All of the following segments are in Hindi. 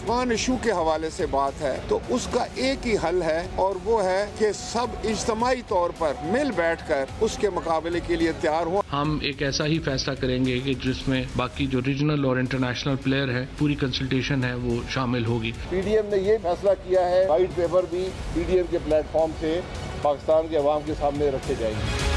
अफगान इशू के हवाले से बात है तो उसका एक ही हल है और वो है कि सब इज्तमाई तौर पर मिल बैठकर उसके मुकाबले के लिए तैयार हो। हम एक ऐसा ही फैसला करेंगे कि जिसमें बाकी जो रीजनल और इंटरनेशनल प्लेयर है पूरी कंसल्टेशन है वो शामिल होगी। पीडीएम ने ये फैसला किया है, वाइट पेपर भी पीडीएम के प्लेटफॉर्म से पाकिस्तान के अवाम के सामने रखे जाएंगे।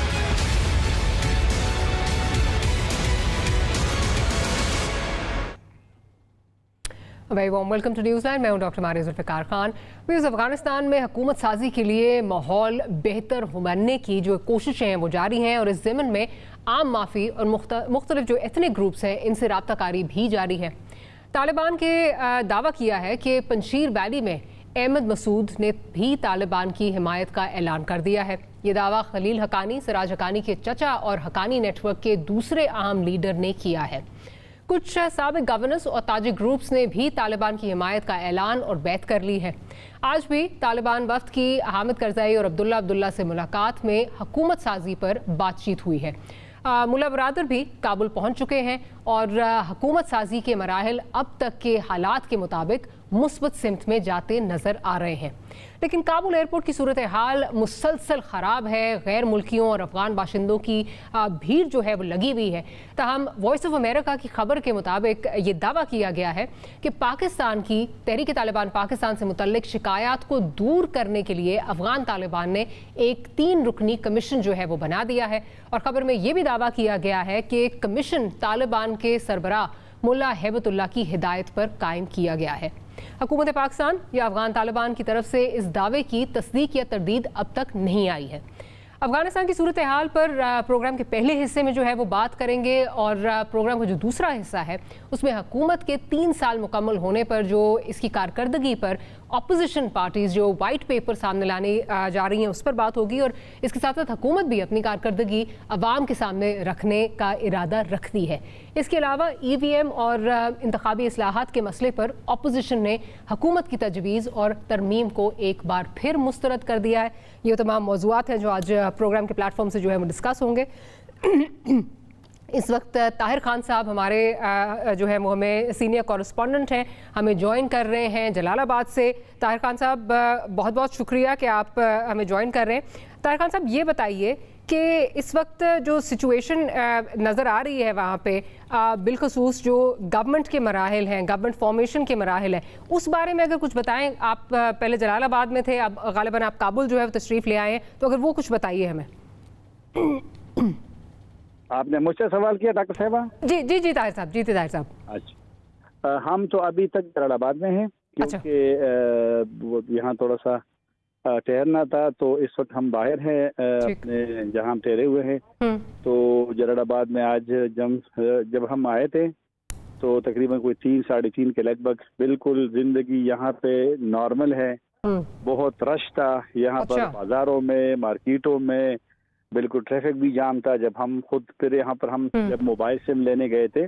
Very warm welcome to Newsland. मैं हूं डॉक्टर मारिया जुल्फ़िकार खान। अफगानिस्तान में हुकूमत साजी के लिए माहौल बेहतर बनने की जो कोशिशें हैं वो जारी हैं और इस ज़मन में आम माफ़ी और मुख्तलिफ जो एथनिक ग्रुप्स हैं इनसे राब्ताकारी भी जारी है। तालिबान के दावा किया है कि पंशीर वैली में अहमद मसूद ने भी तालिबान की हिमायत का ऐलान कर दिया है। ये दावा खलील हकानी, सिराज हकानी के चचा और हकानी नेटवर्क के दूसरे अहम लीडर ने किया है। कुछ साबिक गवर्नर्स और ताजिक ग्रुप्स ने भी तालिबान की हिमायत का ऐलान और बैत कर ली है। आज भी तालिबान वफ्द की हामिद करज़ई और अब्दुल्ला से मुलाकात में हुकूमत साजी पर बातचीत हुई है। मुल्ला बरादर भी काबुल पहुंच चुके हैं और हुकूमत साजी के मराहिल अब तक के हालात के मुताबिक मुस्बत सिमत में जाते नजर आ रहे हैं। लेकिन काबुल एयरपोर्ट की सूरत हाल मुसलसल ख़राब है। गैर मुल्कियों और अफगान बाशिंदों की भीड़ जो है वो लगी हुई है। तहम वॉइस ऑफ अमेरिका की खबर के मुताबिक ये दावा किया गया है कि पाकिस्तान की तहरीक तालिबान पाकिस्तान से मुतल्लिक शिकायत को दूर करने के लिए अफगान तालिबान ने एक 3 रुकनी कमीशन जो है वो बना दिया है। और खबर में ये भी दावा किया गया है कि कमीशन तालिबान के सरबराह मुल्ला हैबतुल्लाह की हिदायत पर कायम किया गया है। हुकूमत पाकिस्तान या अफगान तालिबान की तरफ से इस दावे की तस्दीक या तरदीद अब तक नहीं आई है। अफगानिस्तान की सूरत हाल पर प्रोग्राम के पहले हिस्से में जो है वो बात करेंगे और प्रोग्राम का जो दूसरा हिस्सा है उसमें हुकूमत के 3 साल मुकम्मल होने पर जो इसकी कारकर्दगी पर अपोजिशन पार्टीज़ जो वाइट पेपर सामने लाने जा रही हैं उस पर बात होगी। और इसके साथ साथ हुकूमत भी अपनी कारकर्दगी अवाम के सामने रखने का इरादा रखती है। इसके अलावा EVM और इंतखाबी इस्लाहात के मसले पर अपोजिशन ने हुकूमत की तजवीज़ और तरमीम को एक बार फिर मुस्तरद कर दिया है। ये तमाम मौज़ूआत हैं जो आज प्रोग्राम के प्लेटफॉर्म से जो है वो डिस्कस होंगे। इस वक्त ताहिर खान साहब हमारे जो है वो हमें सीनियर कॉरेस्पॉन्डेंट हैं, हमें ज्वाइन कर रहे हैं जलालाबाद से। ताहिर खान साहब बहुत बहुत शुक्रिया कि आप हमें ज्वाइन कर रहे हैं। ताहिर खान साहब ये बताइए कि इस वक्त जो सिचुएशन नज़र आ रही है वहाँ पे बिलखसूस जो गवर्नमेंट के मराहिल हैं, गवर्नमेंट फॉर्मेशन के मराहिल हैं, उस बारे में अगर कुछ बताएं। आप पहले जलालाबाद में थे, अब गालिबन आप काबुल जो है वो तशरीफ़ ले आए हैं, तो अगर वो कुछ बताइए हमें। आपने मुझसे सवाल किया डॉक्टर साहिबा? जी ताहिर साहब, जी ताहिर साहब। अच्छा, हम तो अभी तक जलालाबाद में हैं क्योंकि यहाँ थोड़ा सा ठहरना था, तो इस वक्त हम बाहर हैं अपने जहाँ हम ठहरे हुए हैं। तो जलालाबाद में आज जब हम आए थे तो तकरीबन कोई 3-3:30 के लगभग बिल्कुल जिंदगी यहाँ पे नॉर्मल है। बहुत रश था यहाँ पर, बाजारों में, मार्केटों में, बिल्कुल ट्रैफिक भी जाम था। जब हम खुद फिर यहाँ पर हम जब मोबाइल सिम लेने गए थे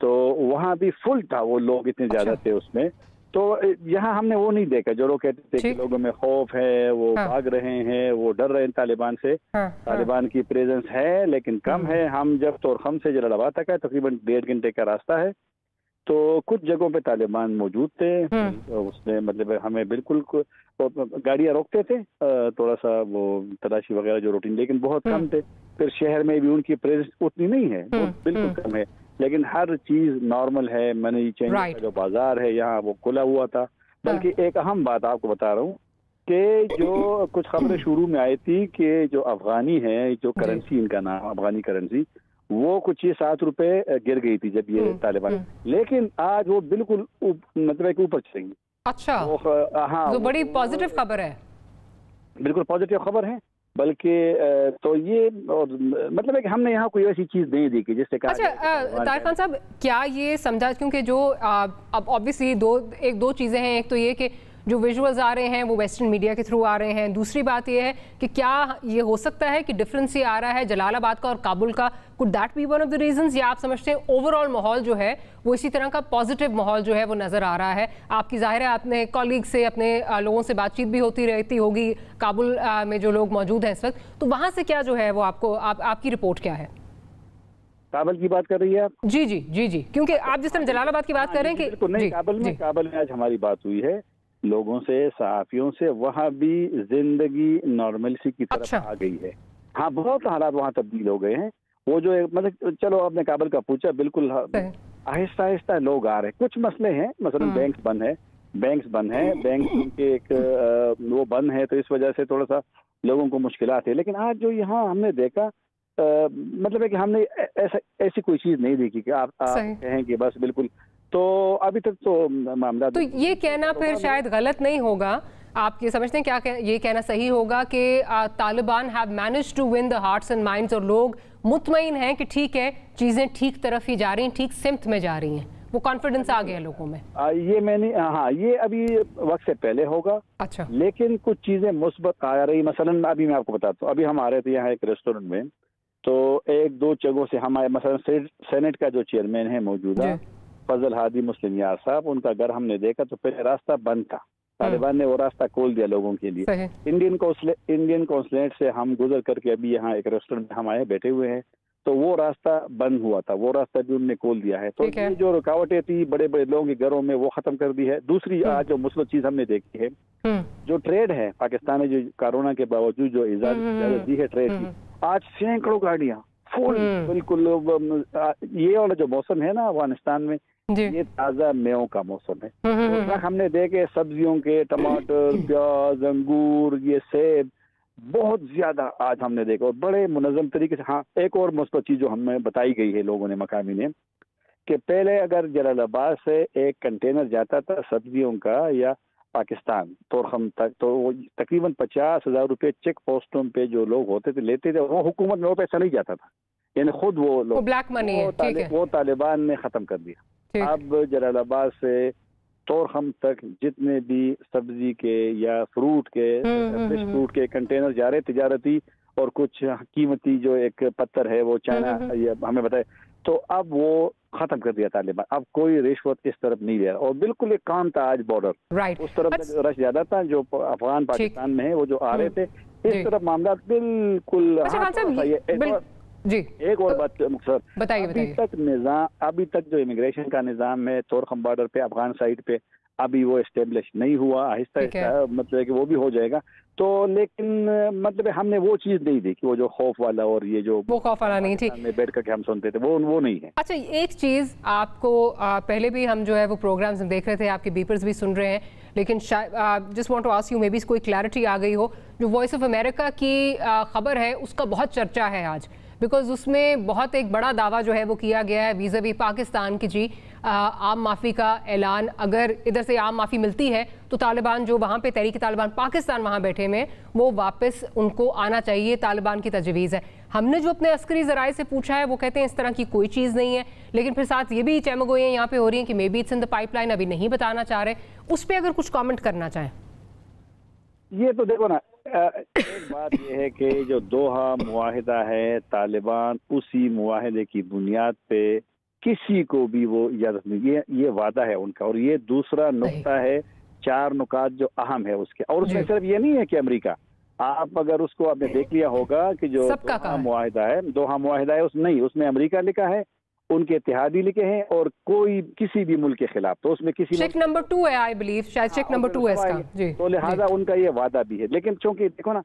तो वहाँ भी फुल था, वो लोग इतने ज्यादा थे उसमें। तो यहाँ हमने वो नहीं देखा जो लोग कहते थे कि लोगों में खौफ है, वो भाग रहे हैं, वो डर रहे हैं तालिबान से। तालिबान की प्रेजेंस है लेकिन कम है। हम जब तोरखम से जलालाबाद तक है तकरीबन 1.5 घंटे का रास्ता है, तो कुछ जगहों पे तालिबान मौजूद थे। उसने मतलब हमें बिल्कुल गाड़ियां रोकते थे, थोड़ा सा वो तलाशी वगैरह जो रूटीन, लेकिन बहुत कम थे। फिर शहर में भी उनकी प्रेजेंस उतनी नहीं है, बिल्कुल कम है, लेकिन हर चीज नॉर्मल है। मनी चेंज का जो बाजार है यहाँ वो खुला हुआ था। बल्कि एक अहम बात आपको बता रहा हूँ कि जो कुछ खबरें शुरू में आई थी कि जो अफगानी है, जो करेंसी इनका नाम अफगानी करेंसी, वो कुछ 7 रुपए गिर गई थी जब ये तालिबान, लेकिन आज वो बिल्कुल मतलब एक ऊपर चलेंगी। अच्छा, हाँ, तो बड़ी पॉजिटिव खबर है। बिल्कुल पॉजिटिव खबर है। बल्कि तो ये मतलब है कि हमने यहाँ कोई ऐसी चीज नहीं देखी जिससे कहा। अच्छा तारिक खान साहब, क्या ये समझा, क्योंकि जो अब ऑब्वियसली दो चीज़ें हैं। एक तो ये कि जो विजुअल्स आ रहे हैं वो वेस्टर्न मीडिया के थ्रू आ रहे हैं। दूसरी बात ये है कि क्या ये हो सकता है कि डिफरेंस ये आ रहा है जलालाबाद का और काबुल का? Could that be one of the reasons, या आप समझते हैं ओवरऑल माहौल जो है वो इसी तरह का पॉजिटिव माहौल जो है वो नज़र आ रहा है आपकी? ज़ाहिर है आपने कॉलीग से, अपने लोगों से बातचीत भी होती रहती होगी काबुल में जो लोग मौजूद हैं इस वक्त, तो वहाँ से क्या जो है वो आपको आपकी रिपोर्ट क्या है? काबल की बात कर रही है आप? जी जी जी जी, क्योंकि आप जिस तरह जलालाबाद की बात कर रहे हैं कि बिल्कुल नहीं, काबल में आज हमारी बात हुई है लोगों से, सहाफियों से, वहाँ भी जिंदगी नॉर्मलसी की तरफ आ गई है। हाँ, बहुत हालात वहाँ तब्दील हो गए हैं। वो जो मतलब चलो आपने काबल का पूछा, बिल्कुल आहिस्ता आहिस्ता लोग आ रहे हैं। कुछ मसले हैं, मसलन बैंक्स बंद है, बैंक के एक वो बंद है, तो इस वजह से थोड़ा सा लोगों को मुश्किलात है। लेकिन आज जो यहाँ हमने देखा मतलब है कि हमने ऐसी कोई चीज नहीं देखी कि आप कहें कि बस बिल्कुल, तो अभी तक तो मामला, तो ये कहना फिर शायद गलत नहीं होगा। आप ये समझते हैं क्या ये कहना सही होगा कि Taliban have managed to win the hearts and minds, और लोग मुतमईन हैं कि ठीक है चीजें ठीक तरफ ही जा रही हैं, ठीक सिमत में जा रही हैं, वो कॉन्फिडेंस आ गया लोगों में? ये मैंने ये अभी वक्त से पहले होगा। अच्छा। लेकिन कुछ चीजें मुस्बत आ रही, मसलन अभी मैं आपको बताता हूँ, अभी हम आ रहे थे यहाँ एक रेस्टोरेंट में, तो एक दो जगहों से हमारे मसलन सेनेट का जो चेयरमैन है मौजूदा फजल हादी मुस्लिम यार साहब, उनका घर हमने देखा तो पहले रास्ता बंद था, तालिबान ने वो रास्ता खोल दिया लोगों के लिए। इंडियन कौंसलेट से हम गुजर करके अभी यहाँ एक रेस्टोरेंट में हम आए बैठे हुए हैं, तो वो रास्ता बंद हुआ था, वो रास्ता भी उन्होंने खोल दिया है। तो ये जो रुकावटें थी बड़े बड़े लोगों के घरों में, वो खत्म कर दी है। दूसरी आज जो मुस्बत चीज हमने देखी है, जो ट्रेड है पाकिस्तान ने, जो कोरोना के बावजूद जो इजाजत दी है ट्रेड की, आज सैकड़ों गाड़ियां फुल, बिल्कुल। ये वाला जो मौसम है ना अफगानिस्तान में, ये ताजा मेवों का मौसम है। तो हमने देखे सब्जियों के, टमाटर, प्याज, अंगूर, ये सेब बहुत ज्यादा आज हमने देखा, और बड़े मुनज़्ज़म तरीके से। हाँ, एक और मुस्बत चीज जो हमें बताई गई है लोगों ने, मकामी ने, कि पहले अगर जलालाबाद से एक कंटेनर जाता था सब्जियों का या पाकिस्तान तोरखम तक, तो तकरीबन 50,000 रुपए चेक पोस्टों पे जो लोग होते थे लेते थे, वो हुकूमत में वो पैसा नहीं जाता था, यानी खुद वो लोग, ब्लैक मनी है, वो तालिबान ने खत्म कर दिया। अब जलालाबाद से तोरखम तक जितने भी सब्जी के या फ्रूट के, फ्रेश फ्रूट के कंटेनर जा रहे तिजारती, और कुछ कीमती जो एक पत्थर है वो चाइना हमें बताए, तो अब वो खत्म कर दिया तालिबान। अब कोई रिश्वत इस तरफ नहीं दे रहा, और बिल्कुल एक काम था आज बॉर्डर, उस तरफ रश ज्यादा था, जो अफगान पाकिस्तान में है वो जो आ रहे थे, इस तरफ मामला बिल्कुल। जी, एक और बात सर, बताइए। अभी तक जो इमिग्रेशन का निज़ाम है तोरखम बॉर्डर पे, अफगान साइड पे, अभी वो एस्टेब्लिश नहीं हुआ, आहिस्ता आहिस्ता मतलब कि वो भी हो जाएगा। तो लेकिन मतलब हमने वो चीज नहीं देखी, वो जो खौफ वाला, और ये जो वो खौफ वाला नहीं थी में बैठ करके हम सुनते थे, वो नहीं है। अच्छा, एक चीज आपको पहले भी हम जो है वो प्रोग्राम्स देख रहे थे, आपके बीपर्स भी सुन रहे हैं, लेकिन just want to ask you, maybe कोई क्लैरिटी आ गई हो। जो वॉइस ऑफ अमेरिका की खबर है उसका बहुत चर्चा है आज, बिकॉज उसमें बहुत एक बड़ा दावा जो है वो किया गया है वीज़ा वी पाकिस्तान की, जी आम माफ़ी का ऐलान, अगर इधर से आम माफ़ी मिलती है तो तालिबान जो वहाँ पे तहरीक तालिबान पाकिस्तान वहाँ बैठे में, वो वापस उनको आना चाहिए, तालिबान की तजवीज़ है। हमने जो अपने अस्करी ज़राए से पूछा है वो कहते हैं इस तरह की कोई चीज़ नहीं है, लेकिन फिर साथ ये भी चमगोइयाँ यहाँ पे हो रही हैं कि may be it's in the pipeline, अभी नहीं बताना चाह रहे। उस पर अगर कुछ कॉमेंट करना चाहें। ये तो देखो ना, एक बात यह है कि जो दोहा मुआहिदा है, तालिबान उसी मुआहिदे की बुनियाद पे किसी को भी वो इजाजत नहीं, ये वादा है उनका। और ये दूसरा नुक्ता है, 4 नुकात जो अहम है उसके, और उसमें सिर्फ ये नहीं है कि अमेरिका, आप अगर उसको आपने देख लिया होगा कि जो दोहा मुआहिदा है उसमें अमेरिका लिखा है, उनके इत्तेहादी लिखे हैं, और कोई किसी भी मुल्क के खिलाफ, तो उसमें किसी चेक नंबर 2 है, आई बिलीव शायद चेक नंबर 2 है इसका, जी। तो लिहाजा उनका ये वादा भी है। लेकिन चूंकि देखो ना,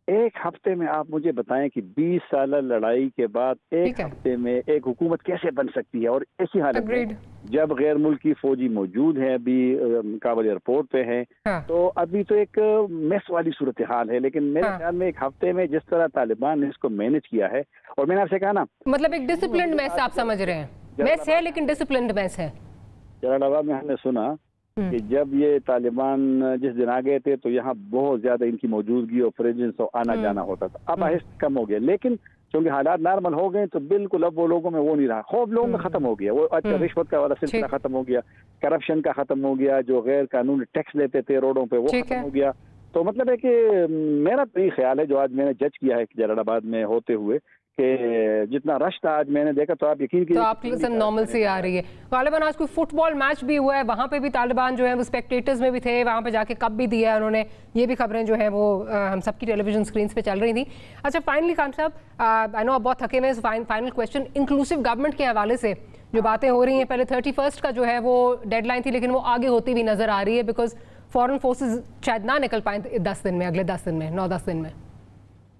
एक हफ्ते में आप मुझे बताएं कि 20 साल लड़ाई के बाद एक हफ्ते में एक हुकूमत कैसे बन सकती है, और ऐसी हालत में जब गैर मुल्की फौजी मौजूद है, अभी काबुल एयरपोर्ट पे है, तो अभी तो एक मेस वाली सूरत हाल है। लेकिन मेरे ख्याल में एक हफ्ते में जिस तरह तालिबान ने इसको मैनेज किया है, और मैंने आपसे कहा ना, मतलब एक डिसिप्लिन्ड मैस आप समझ रहे हैं, मैस है लेकिन डिसिप्लिन्ड मैस है। जलालाबाद में हमने सुना कि जब ये तालिबान जिस दिन आ गए थे तो यहाँ बहुत ज्यादा इनकी मौजूदगी और फ्रेजेंस और आना जाना होता था, अब आहिस्ता कम हो गया। लेकिन क्योंकि हालात नॉर्मल हो गए तो बिल्कुल अब वो लोगों में वो नहीं रहा, खौफ लोगों में खत्म हो गया, वो अच्छा रिश्वत का वाला सिलसिला खत्म हो गया, करप्शन का खत्म हो गया, जो गैर कानूनी टैक्स लेते थे रोडों पे वो खत्म हो गया। तो मतलब है कि मेरा तो ये ख्याल है, जो आज मैंने जज किया है जलालाबाद में होते हुए, कि जितना रश था आज मैंने देखा, तो आप यकीन कीजिए तो आपके सब नॉर्मल सी आ रही है। गालिबन आज कोई फुटबॉल मैच भी हुआ है, वहाँ पे भी तालिबान जो है वो स्पेक्टेटर्स में भी थे, वहाँ पे जाके कप भी दिया है उन्होंने, ये भी खबरें जो है वो हम सबकी टेलीविजन स्क्रीन पे चल रही थी। अच्छा, फाइनली खान साहब, आई नो आप बहुत थके हुए, फाइनल क्वेश्चन, इंक्लूसिव गवर्नमेंट के हवाले से जो बातें हो रही हैं, पहले 31 का जो है वो डेडलाइन थी, लेकिन वो आगे होती हुई नजर आ रही है बिकॉज फॉरेन फोर्सेज शायद ना निकल पाए 10 दिन में, अगले 10 दिन में, 9-10 दिन में।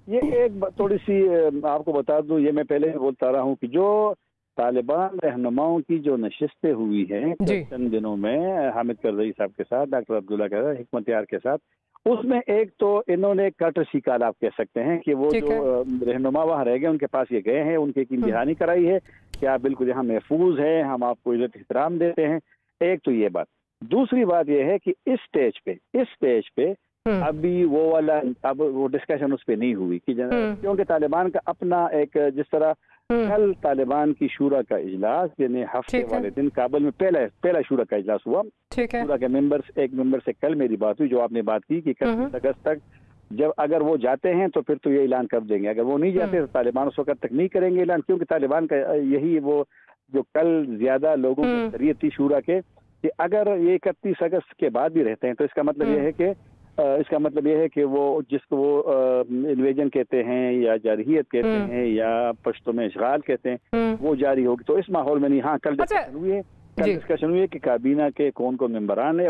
ये एक थोड़ी सी आपको बता दूं, ये मैं पहले बोलता रहा हूँ कि जो तालिबान रहनुमाओं की जो नशिस्तें हुई हैं चंद दिनों में हामिद करजई साहब के साथ, डॉक्टर अब्दुल्ला के साथ, हिकमत यार के साथ, उसमें एक तो इन्होंने कर्टसी कॉल आप कह सकते हैं कि वो जो रहनुमा वहाँ रह गए, उनके पास ये गए हैं, उनकी इम्तिहानी कराई है कि आप बिल्कुल यहाँ महफूज हैं, हम आपको इज्जत एहतराम देते हैं। एक तो ये बात। दूसरी बात ये है कि इस स्टेज पे अभी वो वाला, अब वो डिस्कशन उस पर नहीं हुई कि क्योंकि तालिबान का अपना एक, जिस तरह कल तालिबान की शूरा का इजलास, यानी हफ्ते वाले दिन काबुल में पहला शूरा का इजलास हुआ, शूरा के एक मेंबर से कल मेरी बात हुई, जो आपने बात की कि 31 अगस्त तक जब अगर वो जाते हैं तो फिर तो ये ऐलान कर देंगे, अगर वो नहीं जाते तो तालिबान उस वक्त तक नहीं करेंगे ऐलान, क्योंकि तालिबान का यही वो जो कल ज्यादा लोगों की अक्सरियत थी शूरा के कि अगर ये 31 अगस्त के बाद भी रहते हैं तो इसका मतलब ये है कि वो जिसको वो इन्वेजन कहते हैं या जारहियत कहते हैं या पश्तो में इशगाल कहते हैं, वो जारी होगी। तो इस माहौल में नहीं। हाँ, कल डिस्कशन हुई है कि काबीना के कौन मेंबरान है,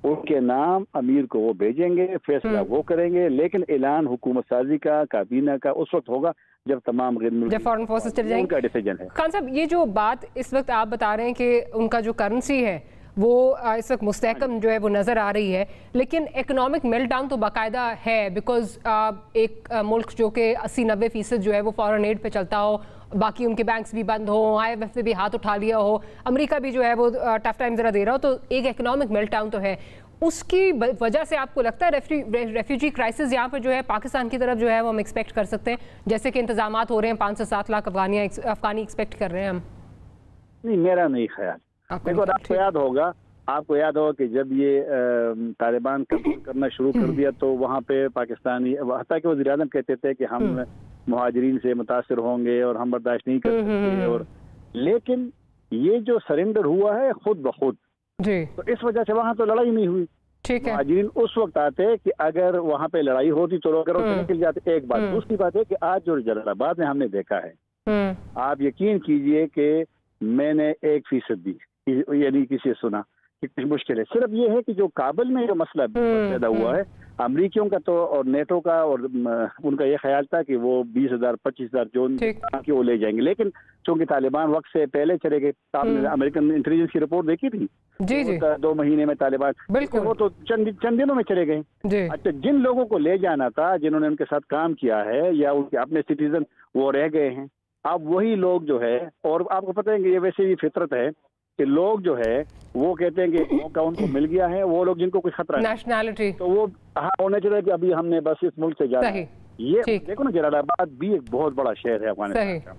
उनके नाम अमीर को वो भेजेंगे, फैसला वो करेंगे, लेकिन ऐलान हुकूमत साजी का, काबीना का उस वक्त होगा जब तमाम फॉरेन फोर्सेस चले जाएंगे, उनका डिसीजन है। खान साहब, ये जो बात इस वक्त आप बता रहे हैं कि उनका जो करेंसी है वो इस वक्त मुस्तहकम जो है वो नज़र आ रही है, लेकिन इकोनॉमिक मेल्टडाउन तो बाकायदा है, बिकॉज एक मुल्क जो कि 80-90% जो है वो फॉरेन एड पे चलता हो, बाकी उनके बैंक्स भी बंद हो, IMF ने भी हाथ उठा लिया हो, अमेरिका भी जो है वो टफ टाइम ज़रा दे रहा हो, तो एक इकोनॉमिक मेल्टडाउन तो है। उसकी वजह से आपको लगता है रेफ्यूजी क्राइसिस यहाँ पर जो है पाकिस्तान की तरफ जो है वो हम एक्सपेक्ट कर सकते हैं, जैसे कि इंतजामात हो रहे हैं, 5 से 7 लाख अफगानी एक्सपेक्ट कर रहे हैं हम? नहीं, मेरा नहीं ख्याल। देखो, आपको याद होगा कि जब ये तालिबान कंट्रोल करना शुरू कर दिया तो वहाँ पे पाकिस्तानी, हत्ता कि वज़ीर आज़म कहते थे कि हम मुहाजिरीन से मुतासिर होंगे और हम बर्दाश्त नहीं कर सकते, और लेकिन ये जो सरेंडर हुआ है खुद ब खुद, तो इस वजह से वहाँ तो लड़ाई नहीं हुई। मुहाजिरीन उस वक्त आते कि अगर वहाँ पे लड़ाई होती तो लोग निकल जाते। एक बात। दूसरी बात है कि आज जो जलालाबाद में हमने देखा है, आप यकीन कीजिए कि मैंने 1% भी यानी किसी सुना कि कुछ मुश्किल है। सिर्फ ये है कि जो काबुल में जो मसला पैदा हुआ है, अमरीकियों का तो और नेटो का, और उनका ये ख्याल था कि वो 20,000-25,000 जो कि वो ले जाएंगे, लेकिन चूंकि तालिबान वक्त से पहले चले गए, आपने अमेरिकन इंटेलिजेंस की रिपोर्ट देखी थी, 2 महीने में तालिबान, वो तो चंद दिनों में चले गए। अच्छा, जिन लोगों को ले जाना था, जिन्होंने उनके साथ काम किया है या उनके अपने सिटीजन, वो रह गए हैं। अब वही लोग जो है, और आपको पता है कि ये वैसे भी फितरत है कि लोग जो है वो कहते हैं कि मौका उनको मिल गया है, वो लोग जिनको कोई खतरा नेशनैलिटी, तो वो होने चाहिए कि अभी हमने बस इस मुल्क से जाना है। ये देखो ना, जलालाबाद भी एक बहुत बड़ा शहर है अफगानिस्तान का,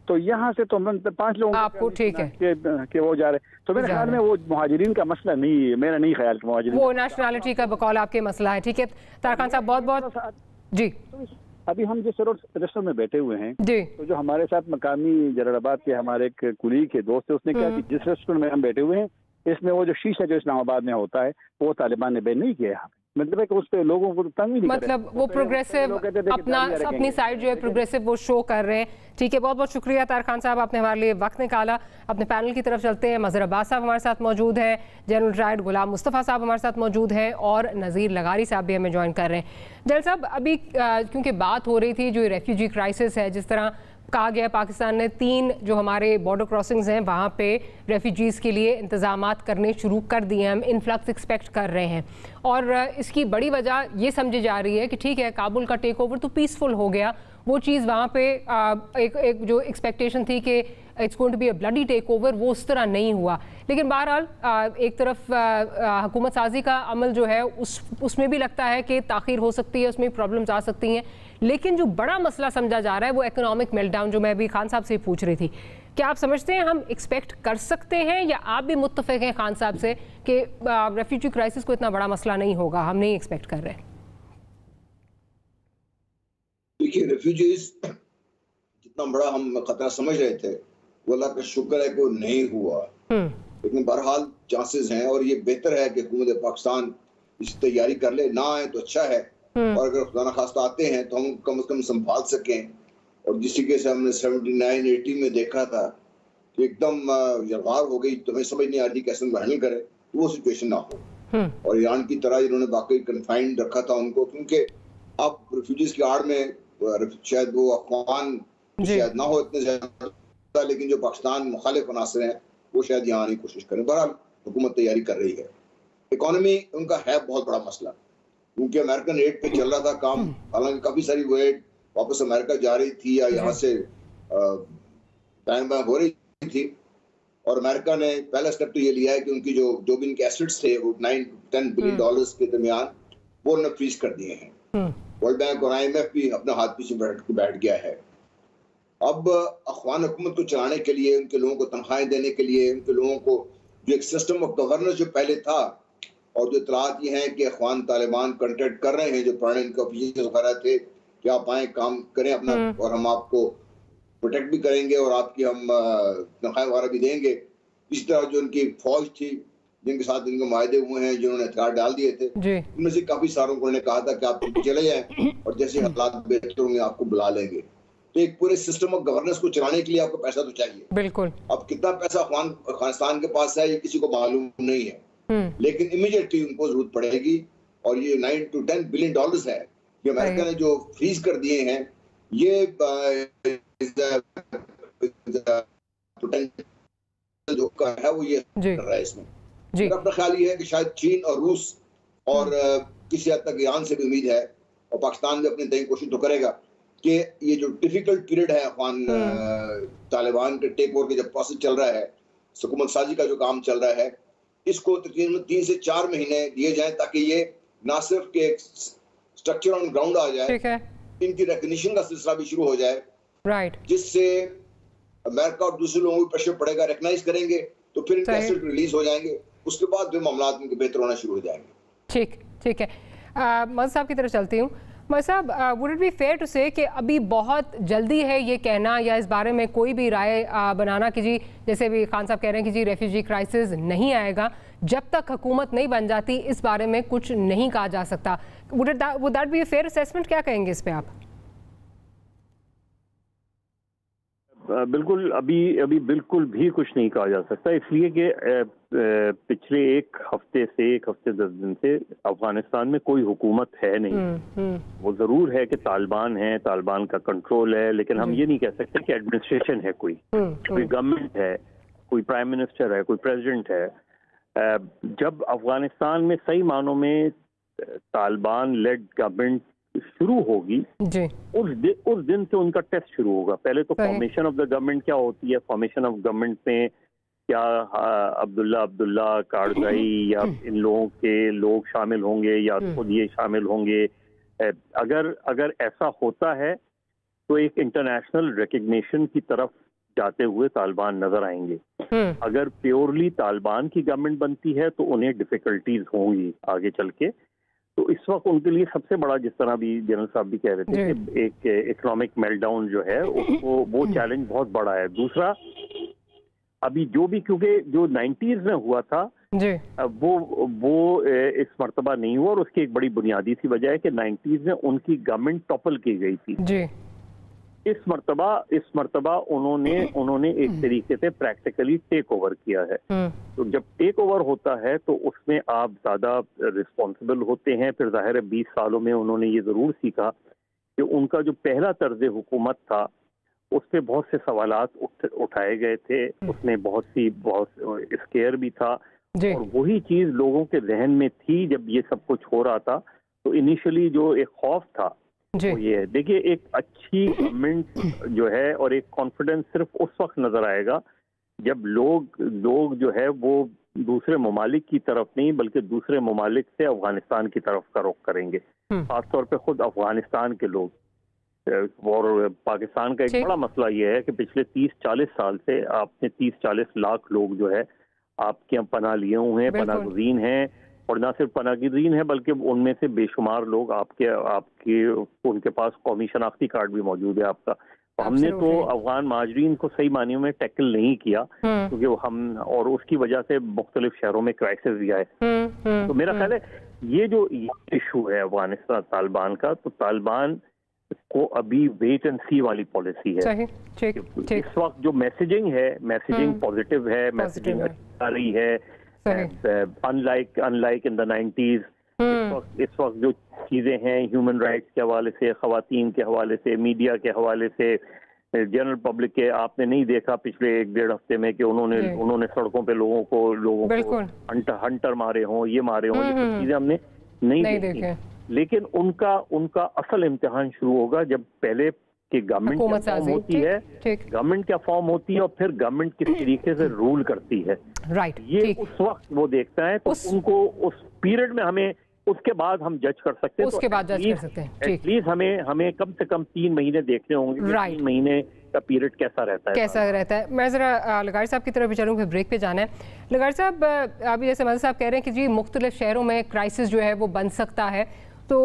तो यहाँ से तो 5 लोग आपको ठीक है कि वो जा रहे, तो मेरे ख्याल में वो मुहाजिरीन का मसला नहीं है, मेरा नहीं ख्याल कि मुहाजिरीन, वो नेशनैलिटी का बकौल आपके मसला है। ठीक है तार खान साहब, बहुत बहुत जी। अभी हम जिस रेस्टोरेंट में बैठे हुए हैं, तो जो हमारे साथ मकामी जलालाबाद के हमारे एक कुलीग के दोस्त है, उसने कहा कि जिस रेस्टोरेंट में हम बैठे हुए हैं, इसमें वो जो शीशा जो इस्लामाबाद में होता है वो तालिबान ने बैन नहीं किया है। मतलब है कि उस पे लोगों को तंग नहीं, मतलब वो प्रोग्रेसिव अपनी साइड जो है प्रोग्रेसिव वो शो कर रहे हैं। ठीक है, बहुत बहुत शुक्रिया तार खान साहब, आपने हमारे लिए वक्त निकाला। अपने पैनल की तरफ चलते हैं। मज़हर अब्बास साहब हमारे साथ मौजूद हैं, जनरल राइड गुलाम मुस्तफ़ा साहब हमारे साथ मौजूद हैं, और नज़ीर लगारी साहब भी हमें ज्वाइन कर रहे हैं। जनरल साहब, अभी क्योंकि बात हो रही थी जो रेफ्यूजी क्राइसिस है, जिस तरह कहा गया पाकिस्तान ने 3 जो हमारे बॉर्डर क्रॉसिंग्स हैं वहाँ पे रेफ्यूजीज़ के लिए इंतज़ामात करने शुरू कर दिए हैं, हम इन्फ्लक्स एक्सपेक्ट कर रहे हैं, और इसकी बड़ी वजह ये समझी जा रही है कि ठीक है, काबुल का टेक ओवर तो पीसफुल हो गया, वो चीज़ वहाँ पे एक जो एक्सपेक्टेशन थी कि it's going to be a bloody takeover, वो उस तरह नहीं हुआ। लेकिन बहरहाल एक तरफ हुकूमत साजी का अमल जो है उसमें भी लगता है कि ताख़ीर हो सकती है, उसमें प्रॉब्लम्स आ सकती हैं, लेकिन जो बड़ा मसला समझा जा रहा है वो इकोनॉमिक मेल्टडाउन, जो मैं अभी खान साहब से पूछ रही थी, क्या आप समझते हैं हम एक्सपेक्ट कर सकते हैं, या आप भी मुत्तफ़िक़ हैं खान साहब से कि रेफ्यूजी क्राइसिस को इतना बड़ा मसला नहीं होगा, हम नहीं एक्सपेक्ट कर रहे? देखिए, रेफ्यूजीज जितना बड़ा हम खतरा समझ रहे थे वो अल्लाह का शुक्र है कि वो नहीं हुआ, लेकिन बहरहाल चांसेस हैं और ये बेहतर है कि हुकूमत पाकिस्तान इसकी तैयारी कर ले। ना आए तो अच्छा है, और अगर खुदा न खास्ता आते हैं तो हम कम से कम संभाल सकें। और जिस तरीके से हमने 79-80 में देखा था कि एकदम यलगार हो गई, तो हमें समझ नहीं आ रही कैसे हम हैंडल करें, वो सिचुएशन ना हो। और ईरान की तरह इन्होंने बाकी कन्फाइंड रखा था उनको, क्योंकि अब रिफ्यूजीज की आड़ में शायद वो अफगान शायद ना हो इतने ज्यादा, लेकिन जो पाकिस्तान मुखालिफ अनासर हैं वो शायद यहाँ आने की कोशिश करें। बहरहाल हुकूमत तैयारी कर रही है। इकोनॉमी उनका है बहुत बड़ा मसला, क्योंकि अमेरिकन एड पे चल रहा था काम, हालांकि काफी सारी वो एड वापस अमेरिका जा रही थी या यहाँ से टाइम हो रही थी, और अमेरिका ने पहला स्टेप तो ये लिया है कि उनकी जो भी इनके एसेट्स थे वो 9-10 बिलियन डॉलर्स के दरमियान वो उन्होंने फ्रीज कर दिए हैं। वर्ल्ड बैंक और IMF भी अपना हाथ पीछे बैठ गया है। अब अफगान हुकूमत को चलाने के लिए, उनके लोगों को तनख्वाहें देने के लिए, उनके लोगों को जो एक सिस्टम ऑफ गवर्नेंस जो पहले था, और जो इतलात ये हैं कि अफगान तालिबान कॉन्ट्रैक्ट कर रहे हैं, जो पुराने इनके ऑफिसर्स वगैरह थे कि आप आए काम करें अपना, और हम आपको प्रोटेक्ट भी करेंगे और आपकी हम तनख्वाह वगैरह भी देंगे। इसी तरह जो उनकी फौज थी जिनके साथ इनके मायदे हुए हैं, जिन्होंने हथियार डाल दिए थे, उनमें से काफी सारों को उन्होंने कहा था कि आप चले जाएं और जैसे हालात बेहतर होंगे आपको बुला लेंगे। तो एक पूरे सिस्टम ऑफ गवर्नेंस को चलाने के लिए आपको पैसा तो चाहिए। बिल्कुल। अब कितना पैसा अफगानिस्तान के पास है ये किसी को मालूम नहीं है, लेकिन इमीडिएटली उनको जरूरत पड़ेगी। और ये 9-10 बिलियन डॉलर्स है कि अमेरिका ने जो फ्रीज कर दिए हैं, ये जो है वो ये कर रहा है इसमें। मेरा अपना ख्याल ये है कि शायद चीन और रूस और किसी हद तक ईरान से भी उम्मीद है, और पाकिस्तान भी अपनी तय कोशिश तो करेगा कि ये जो डिफिकल्ट पीरियड है अफगान तालिबान के टेक ओवर के जब प्रोसेस चल रहा है, हुकूमत साजी का जो काम चल रहा है, इसको तकरीबन 3 से 4 महीने दिए जाएं ताकि ये ना सिर्फ के स्ट्रक्चर ऑन ग्राउंड आ जाए, इनकी रिकॉग्निशन का सिलसिला भी शुरू हो जाए, राइट, जिससे अमेरिका और दूसरे लोगों को प्रेशर पड़ेगा, रिकॉग्नाइज करेंगे, तो फिर इनके एसेट रिलीज हो जाएंगे, उसके बाद भी मामला इनके बेहतर होना शुरू हो जाएंगे। ठीक है। मज़ साहब की तरफ चलती हूँ। मज़ साहब, would it be fair to say कि अभी बहुत जल्दी है ये कहना या इस बारे में कोई भी राय बनाना कि जी, जैसे भी खान साहब कह रहे हैं कि जी रेफ्यूजी क्राइसिस नहीं आएगा, जब तक हुकूमत नहीं बन जाती इस बारे में कुछ नहीं कहा जा सकता। Would that be a fair assessment? क्या कहेंगे इस पे आप? बिल्कुल, अभी बिल्कुल भी कुछ नहीं कहा जा सकता, इसलिए कि पिछले एक हफ्ते 10 दिन से अफगानिस्तान में कोई हुकूमत है नहीं। वो जरूर है कि तालिबान है, तालिबान का कंट्रोल है, लेकिन हम ये नहीं कह सकते कि एडमिनिस्ट्रेशन है, कोई गवर्नमेंट है, कोई प्राइम मिनिस्टर है, कोई प्रेसिडेंट है। जब अफगानिस्तान में सही मानों में तालिबान लेड गवर्नमेंट शुरू होगी, उस दिन से उनका टेस्ट शुरू होगा। पहले तो फॉर्मेशन ऑफ द गवर्नमेंट क्या होती है, फॉर्मेशन ऑफ गवर्नमेंट में क्या अब्दुल्ला कारजाई या इन लोगों के लोग शामिल होंगे या खुद ये शामिल होंगे। अगर ऐसा होता है तो एक इंटरनेशनल रिकग्निशन की तरफ जाते हुए तालिबान नजर आएंगे। अगर प्योरली तालिबान की गवर्नमेंट बनती है तो उन्हें डिफिकल्टीज होंगी आगे चल के। तो इस वक्त उनके लिए सबसे बड़ा, जिस तरह भी जनरल साहब भी कह रहे थे, कि एक इकोनॉमिक मेल्टडाउन जो है उसको, वो चैलेंज बहुत बड़ा है। दूसरा, अभी जो भी, क्योंकि जो 90s में हुआ था वो इस मर्तबा नहीं हुआ, और उसकी एक बड़ी बुनियादी सी वजह है कि 90s में उनकी गवर्नमेंट टॉपल की गई थी। इस मर्तबा उन्होंने एक तरीके से प्रैक्टिकली टेक ओवर किया है। तो जब टेक ओवर होता है तो उसमें आप ज्यादा रिस्पॉन्सिबल होते हैं। फिर जाहिर है 20 सालों में उन्होंने ये जरूर सीखा कि उनका जो पहला तर्ज हुकूमत था उस पर बहुत से सवालात उठाए गए थे, उसमें बहुत स्केयर भी था, और वही चीज लोगों के जहन में थी जब ये सब कुछ हो रहा था। तो इनिशियली जो एक खौफ था वो ये है। देखिए, एक अच्छी गवर्नमेंट जो है और एक कॉन्फिडेंस सिर्फ उस वक्त नजर आएगा जब लोग जो है वो दूसरे ममालिक की तरफ नहीं बल्कि दूसरे ममालिक से अफगानिस्तान की तरफ का रुख करेंगे। खासतौर पे खुद अफगानिस्तान के लोग। और पाकिस्तान का एक बड़ा मसला ये है कि पिछले 30-40 साल से आपने 30-40 लाख लोग जो है आपके यहाँ पनाह लिए हुए हैं, पनाहगज़ीन हैं, और ना सिर्फ पनाहगज़ीन है बल्कि उनमें से बेशुमार लोग आपके उनके पास कौमी शनाख्ती कार्ड भी मौजूद है आपका। तो हमने तो अफगान महाजरीन को सही मानियों में टैकल नहीं किया, क्योंकि हम और उसकी वजह से मुख्तलिफ शहरों में क्राइसिस भी आए। तो मेरा ख्याल है ये जो इशू है अफगानिस्तान तालिबान का, तो तालिबान को अभी वेट एंड सी वाली पॉलिसी है। इस वक्त जो मैसेजिंग है, मैसेजिंग पॉजिटिव है, मैसेजिंग आ रही है, अनलाइक इन द 90s। इस वक्त जो चीजें हैं ह्यूमन राइट्स के हवाले से, खवातीन के हवाले से, मीडिया के हवाले से, जनरल पब्लिक के, आपने नहीं देखा पिछले 1-1.5 हफ्ते में कि उन्होंने सड़कों पे लोगों को हंटर मारे हों, ये मारे हों, ये चीजें हमने नहीं देखी। लेकिन उनका असल इम्तिहान शुरू होगा जब पहले कि गवर्नमेंट क्या फॉर्म होती है, गवर्नमेंट क्या फॉर्म होती है और फिर गवर्नमेंट किस तरीके से रूल करती है। ये उस वक्त वो देखता है, तो उनको उस पीरियड में हमें, उसके बाद हम जज कर सकते हैं, उसके बाद जज कर सकते हैं। एटलीस्ट हमें कम से कम 3 महीने देखने होंगे, 3 महीने का पीरियड कैसा रहता है। मैं जरा लगारी साहब की तरफ भी चलूँ, फिर ब्रेक पे जाना है। लगारी साहब, अभी जैसे मज़हर साहब कह रहे हैं कि जी मुख्तलिफ शहरों में क्राइसिस जो है वो बन सकता है, तो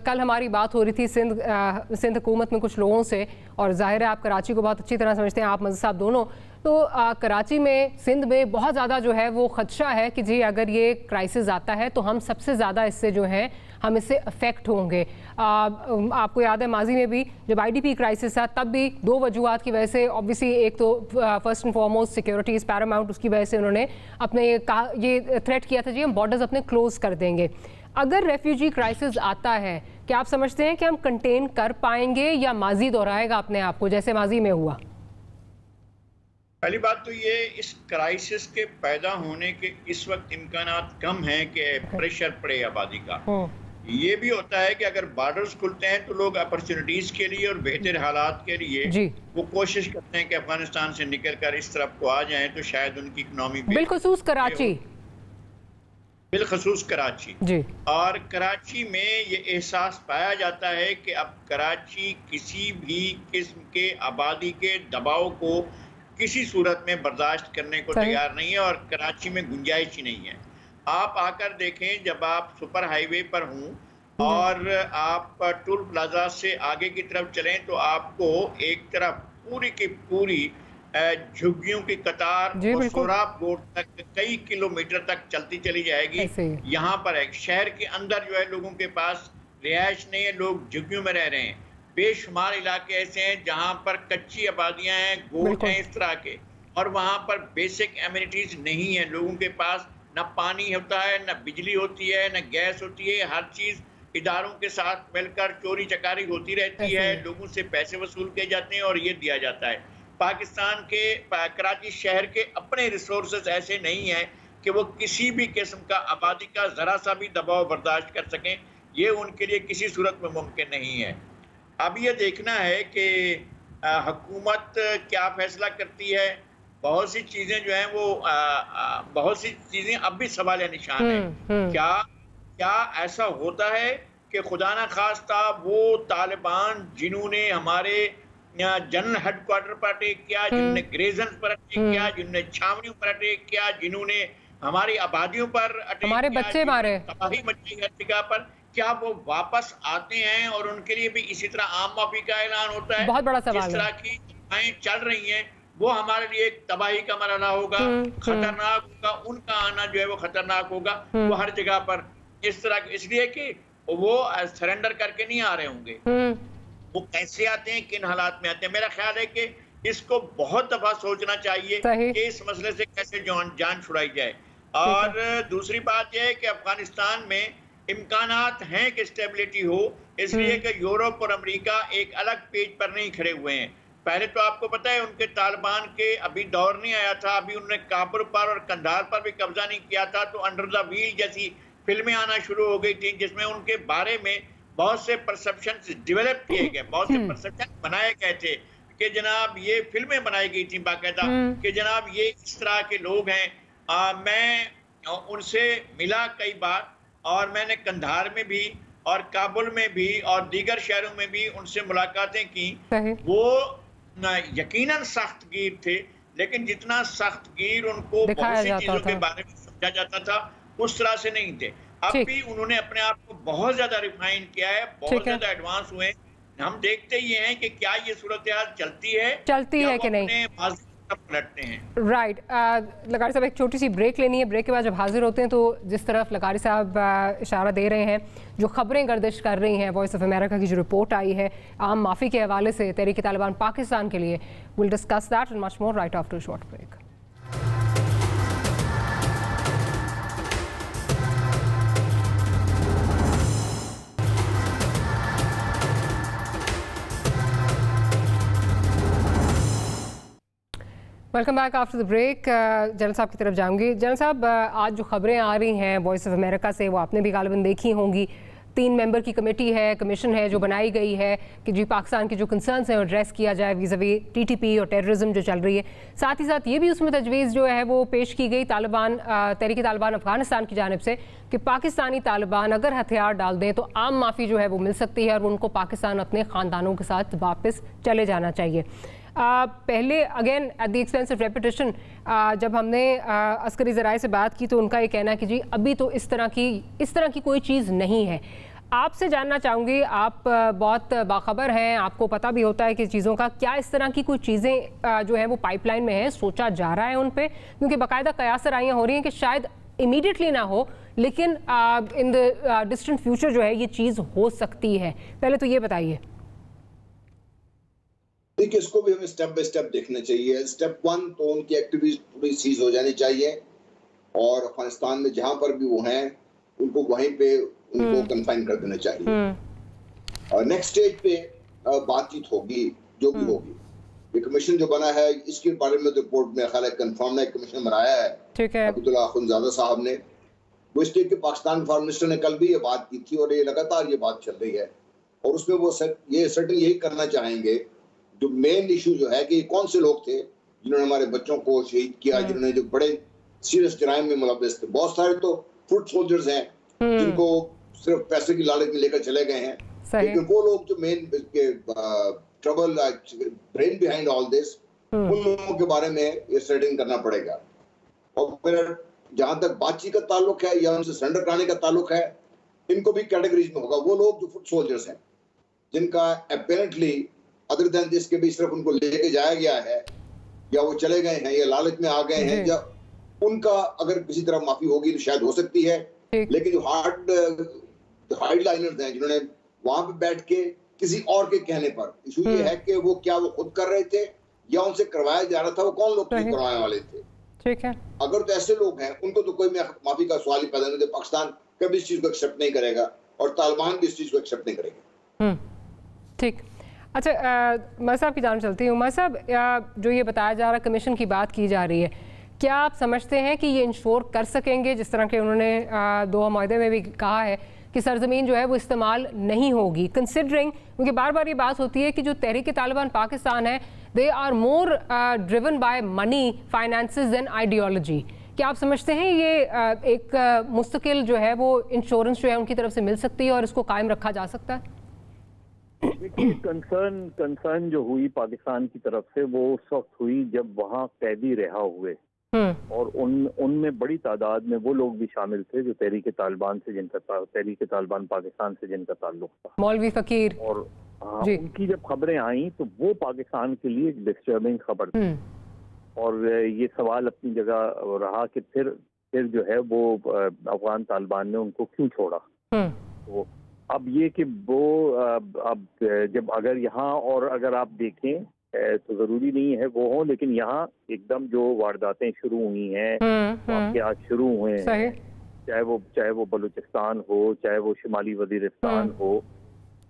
कल हमारी बात हो रही थी सिंध हुकूमत में कुछ लोगों से, और जाहिर है आप कराची को बहुत अच्छी तरह समझते हैं, आप मज़हर साहब दोनों, तो कराची में, सिंध में बहुत ज़्यादा जो है वो खदशा है कि जी अगर ये क्राइसिस आता है तो हम सबसे ज़्यादा इससे जो है हम इससे अफेक्ट होंगे। आपको याद है माजी में भी जब IDP क्राइसिस था, तब भी 2 वजूहात की वजह से, ऑब्वियसली एक तो first and foremost security is Paramount, उसकी वजह से उन्होंने अपने ये थ्रेट किया था जी हम बॉर्डर्स अपने क्लोज कर देंगे। अगर रेफ्यूजी क्राइसिस आता है, क्या आप समझते हैं कि हम कंटेन कर पाएंगे या माजी दोहराएगा अपने आप को जैसे माजी में हुआ? पहली बात तो ये, इस क्राइसिस के पैदा होने के इस वक्त इम्कानात कम हैं कि प्रेशर पड़े आबादी का। ये भी होता है कि अगर बॉर्डर्स खुलते हैं तो लोग अपॉर्चुनिटीज के लिए और बेहतर हालात के लिए वो कोशिश करते हैं कि अफगानिस्तान से निकल कर इस तरफ को आ जाएं, तो शायद उनकी इकनॉमी बिलखसूस कराची जी। और कराची में ये एहसास पाया जाता है कि अब कराची किसी भी किस्म के आबादी के दबाव को किसी सूरत में बर्दाश्त करने को तैयार नहीं है, और कराची में गुंजाइश ही नहीं है। आप आकर देखें, जब आप सुपर हाईवे पर हों और आप टोल प्लाजा से आगे की तरफ चलें तो आपको एक तरफ पूरी की पूरी झुग्गियों की कतार सोराब बोर्ड तक कई किलोमीटर तक चलती चली जाएगी। यहाँ पर है शहर के अंदर जो है लोगों के पास रिहाइश नहीं है, लोग झुग्गियों में रह रहे हैं। बेशुमार इलाके ऐसे हैं जहाँ पर कच्ची आबादियाँ हैं, गोट हैं इस तरह के, और वहाँ पर बेसिक एमिनिटीज नहीं है। लोगों के पास न पानी होता है, न बिजली होती है, न गैस होती है। हर चीज़ इदारों के साथ मिलकर चोरी चकारी होती रहती है, लोगों से पैसे वसूल किए जाते हैं और ये दिया जाता है। पाकिस्तान के कराची शहर के अपने रिसोर्सेज ऐसे नहीं हैं कि वो किसी भी किस्म का आबादी का ज़रा सा भी दबाव बर्दाश्त कर सकें। ये उनके लिए किसी सूरत में मुमकिन नहीं है। अब ये देखना है कि हुकूमत क्या फैसला करती है। बहुत सी चीज़ें जो हैं वो बहुत सी चीज़ें अब भी सवाल निशान है। क्या ऐसा होता है कि खुदा न खास्ता वो तालिबान जिन्होंने हमारे जनरल हेडक्वार्टर पर अटैक किया, जिन्होंने ग्रेजन पर अटैक किया, जिन्होंने छावनियों पर अटैक किया, जिन्होंने हमारी आबादियों पर अटैक हमारे किया, बच्चे मारे, तबाही मची हर जगह पर, क्या वो वापस आते हैं और उनके लिए भी इसी तरह आम माफी का ऐलान होता है? बहुत बड़ा सवाल है। जिस तरह की चल रही हैं वो हमारे लिए एक तबाही का मरहला होगा, खतरनाक होगा। उनका आना जो है वो खतरनाक होगा। वो हर जगह पर इस तरह, इसलिए कि वो सरेंडर करके नहीं आ रहे होंगे। वो कैसे आते हैं, किन हालात में आते हैं? मेरा ख्याल है कि इसको बहुत दफा सोचना चाहिए कि इस मसले से कैसे जान छुड़ाई जाए। और दूसरी बात यह है कि अफगानिस्तान में इम्कानात हैं कि स्टेबिलिटी हो, इसलिए कि यूरोप और अमेरिका एक अलग पेज पर नहीं खड़े हुए हैं। पहले तो आपको पता है उनके तालिबान के अभी दौर नहीं आया था, अभी उन्होंने काबुल पर और कंधार पर भी कब्जा नहीं किया था, तो अंडर द व्हील जैसी फिल्में आना शुरू हो गई थी जिसमें उनके बारे में बहुत से परसेप्शन डेवलप किए गए, बहुत से परसेप्शन बनाए गए थे कि जनाब ये फिल्में बनाई गई थी बाकायदा कि जनाब ये इस तरह के लोग हैं। मैं उनसे मिला कई बार और मैंने कंधार में भी और काबुल में भी और दीगर शहरों में भी उनसे मुलाकातें की। वो यकीनन सख्त गिर थे, लेकिन जितना सख्त गिर उनको बहुत सी चीजों के बारे में समझा जाता था उस तरह से नहीं थे। अब भी उन्होंने अपने आप को बहुत ज्यादा रिफाइन किया है, बहुत ज्यादा एडवांस हुए। हम देखते ही हैं कि क्या ये सूरत हाल चलती है कि नहीं, पलटते हैं। राइट। लगारी साहब एक छोटी सी ब्रेक लेनी है। ब्रेक के बाद जब हाजिर होते हैं तो जिस तरफ लगारी साहब इशारा दे रहे हैं, जो खबरें गर्दिश कर रही हैं, वॉइस ऑफ अमेरिका की जो रिपोर्ट आई है आम माफ़ी के हवाले से तहरीक तालिबान पाकिस्तान के लिए, will discuss that and much more right after short break. Welcome back after the break. General साहब की तरफ जाऊंगी। जनरल साहब, आज जो खबरें आ रही हैं वॉइस ऑफ अमेरिका से, वो आपने भी गालिबन देखी होंगी। 3 मेंबर की कमेटी है, कमीशन है जो बनाई गई है कि जी पाकिस्तान के जो कंसर्न्स हैं वो एड्रेस किया जाए वीज़ावी टीटीपी और टेररिज्म जो चल रही है। साथ ही साथ ये भी उसमें तजवीज़ जो है वो पेश की गई तहरीक तालिबान अफगानिस्तान की जानिब से कि पाकिस्तानी तालिबान अगर हथियार डाल दें तो आम माफ़ी जो है वो मिल सकती है और उनको पाकिस्तान अपने ख़ानदानों के साथ वापस चले जाना चाहिए। पहले again at the expense of repetition, जब हमने अस्करी ज़राए से बात की तो उनका ये कहना है कि जी अभी तो इस तरह की कोई चीज़ नहीं है। आपसे जानना चाहूँगी, आप बहुत बाखबर हैं, आपको पता भी होता है कि चीज़ों का क्या इस तरह की कोई चीज़ें जो है वो पाइपलाइन में है, सोचा जा रहा है उन पर, क्योंकि बाकायदा कयास राइयाँ हो रही हैं कि शायद इमीडिएटली ना हो लेकिन इन द डिस्टेंट फ्यूचर जो है ये चीज़ हो सकती है। पहले तो ये बताइए। देखिए, इसको भी हमें स्टेप बाय स्टेप देखना चाहिए। स्टेप 1 तो उनकी एक्टिविटीज पूरी सीज हो जानी चाहिए और अफगानिस्तान में जहां पर भी वो हैं उनको वहीं पे उनको कन्फाइन कर देना चाहिए। और नेक्स्ट स्टेज पे बातचीत होगी, जो भी होगी। ये कमीशन जो बना है इसके बारे में रिपोर्ट में ख्याल है कंफर्म है, कमीशन बनाया है, ठीक है, अब्दुल्ला खुंजादा साहब ने। वो इसलिए कि पाकिस्तान फॉरेन मिनिस्टर ने कल भी ये बात की थी और ये लगातार ये बात चल रही है और उसमें वो ये सर्टन यही करना चाहेंगे। जो मेन इशू जो है कि कौन से लोग थे जिन्होंने हमारे बच्चों को शहीद किया, जिन्होंने जो बड़े सीरियस जराइम में मुलव्वस थे। बहुत सारे तो फुट सोल्जर्स हैं जिनको सिर्फ पैसे की लालच में लेकर चले गए हैं, लेकिन वो लोग जो main trouble brain behind all this, उन लोगों के बारे में ये सेटिंग करना पड़ेगा। और फिर जहां तक बातचीत का ताल्लुक है या उनसे सरेंडर कराने का ताल्लुक है, इनको भी कैटेगरीज में होगा। वो लोग जो फुट सोल्जर्स हैं जिनका अपेरेंटली अदर देन दिस के भी सिर्फ उनको लेके जाया गया है या वो चले गए हैं या लालच में आ गए हैं, या उनका अगर किसी तरह माफी होगी तो शायद हो सकती है। लेकिन जो हार्ड लाइनर्स हैं जिन्होंने वहां पे बैठ के किसी और के कहने पर, इशू ये है कि वो क्या वो खुद कर रहे थे या उनसे करवाया जा रहा था, वो कौन लोग करवाने वाले थे। ठीक है, अगर तो ऐसे लोग हैं उनको तो कोई माफी का सवाल ही पैदा नहीं होता। पाकिस्तान कभी इस चीज को एक्सेप्ट नहीं करेगा और तालिबान भी इस चीज को एक्सेप्ट नहीं करेगा। ठीक। अच्छा, मैं साहब की जान चलती हूँ। मैं साहब, जो ये बताया जा रहा है, कमीशन की बात की जा रही है, क्या आप समझते हैं कि ये इंश्योर कर सकेंगे, जिस तरह के उन्होंने दोहा माहदे में भी कहा है कि सरजमीन जो है वो इस्तेमाल नहीं होगी, कंसिडरिंग, क्योंकि बार बार ये बात होती है कि जो तहरीक तालिबान पाकिस्तान है, they are more driven by money, finances and ideology. क्या आप समझते हैं ये एक मुस्तकिल जो है वो इंश्योरेंस जो है उनकी तरफ से मिल सकती है और इसको कायम रखा जा सकता है? देखिए, कंसर्न जो हुई पाकिस्तान की तरफ से वो उस वक्त हुई जब वहाँ कैदी रिहा हुए और उनमें बड़ी तादाद में वो लोग भी शामिल थे जो तहरीक तालिबान पाकिस्तान से जिनका ताल्लुक था, मौलवी फकीर। और उनकी जब खबरें आई तो वो पाकिस्तान के लिए एक डिस्टर्बिंग खबर थी और ये सवाल अपनी जगह रहा कि फिर जो है वो अफगान तालिबान ने उनको क्यों छोड़ा। तो अब ये कि वो अब जब अगर यहाँ और अगर आप देखें तो जरूरी नहीं है वो हो, लेकिन यहाँ एकदम जो वारदातें शुरू हुई हैं, वाक़यात शुरू हुए हैं, चाहे वो बलूचिस्तान हो, चाहे वो शुमाली वज़ीरिस्तान हो,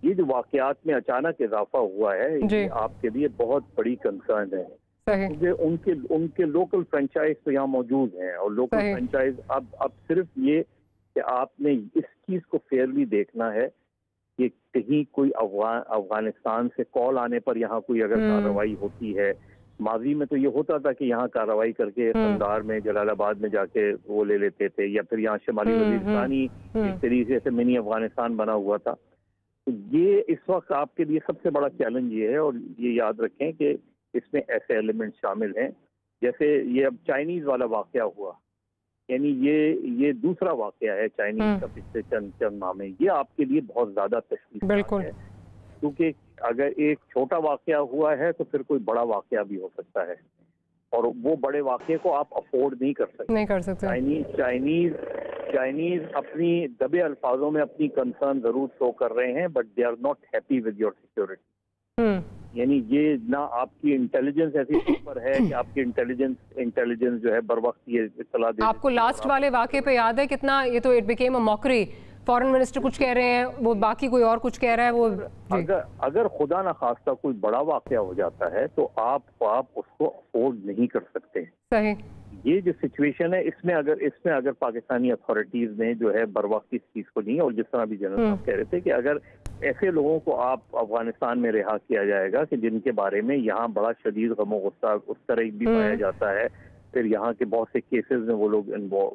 ये जो वाक़यात में अचानक इजाफा हुआ है ये आपके लिए बहुत बड़ी कंसर्न है। क्योंकि उनके लोकल फ्रेंचाइज तो यहाँ मौजूद हैं और लोकल फ्रेंचाइज अब सिर्फ ये कि आपने इस चीज को फेयरली देखना है कि कहीं कोई अफगानिस्तान से कॉल आने पर यहाँ कोई अगर कार्रवाई होती है। माजी में तो ये होता था कि यहाँ कार्रवाई करके कंधार में, जलालाबाद में जाके वो ले लेते थे, या फिर यहाँ शुमाली वज़ीरिस्तान ही एक तरीके से मिनी अफगानिस्तान बना हुआ था। तो ये इस वक्त आपके लिए सबसे बड़ा चैलेंज ये है, और ये याद रखें कि इसमें ऐसे एलिमेंट शामिल हैं जैसे ये अब चाइनीज वाला वाकया हुआ, यानी ये दूसरा वाकया है चाइनीज का पिछले चंद माह में, ये आपके लिए बहुत ज्यादा तशवीश है। क्योंकि अगर एक छोटा वाकया हुआ है तो फिर कोई बड़ा वाकया भी हो सकता है, और वो बड़े वाकये को आप अफोर्ड नहीं कर सकते। चाइनीज अपनी दबे अल्फाजों में अपनी कंसर्न जरूर शो कर रहे हैं, but they are not happy with your security. यानी ये ना आपकी इंटेलिजेंस ऐसी ऊपर है कि आपकी इंटेलिजेंस जो है बर वक्त ये इत्तला दे। आपको लास्ट वाले वाकये पे याद है कितना, ये तो it became a mockery, foreign minister कुछ कह रहे हैं, वो बाकी कोई और कुछ कह रहा है। वो अगर खुदा ना खास्ता कोई बड़ा वाकया हो जाता है तो आप उसको अफोर्ड नहीं कर सकते। सही। ये जो सिचुएशन है इसमें अगर पाकिस्तानी अथॉरिटीज ने जो है बर वक्त इस चीज को नहीं, और जिस तरह भी जनरल साहब कह रहे थे कि अगर ऐसे लोगों को आप अफगानिस्तान में रिहा किया जाएगा कि जिनके बारे में यहाँ बड़ा शदीद गम गुस्सा उस तरह भी पाया जाता है, फिर यहाँ के बहुत से केसेस में वो लोग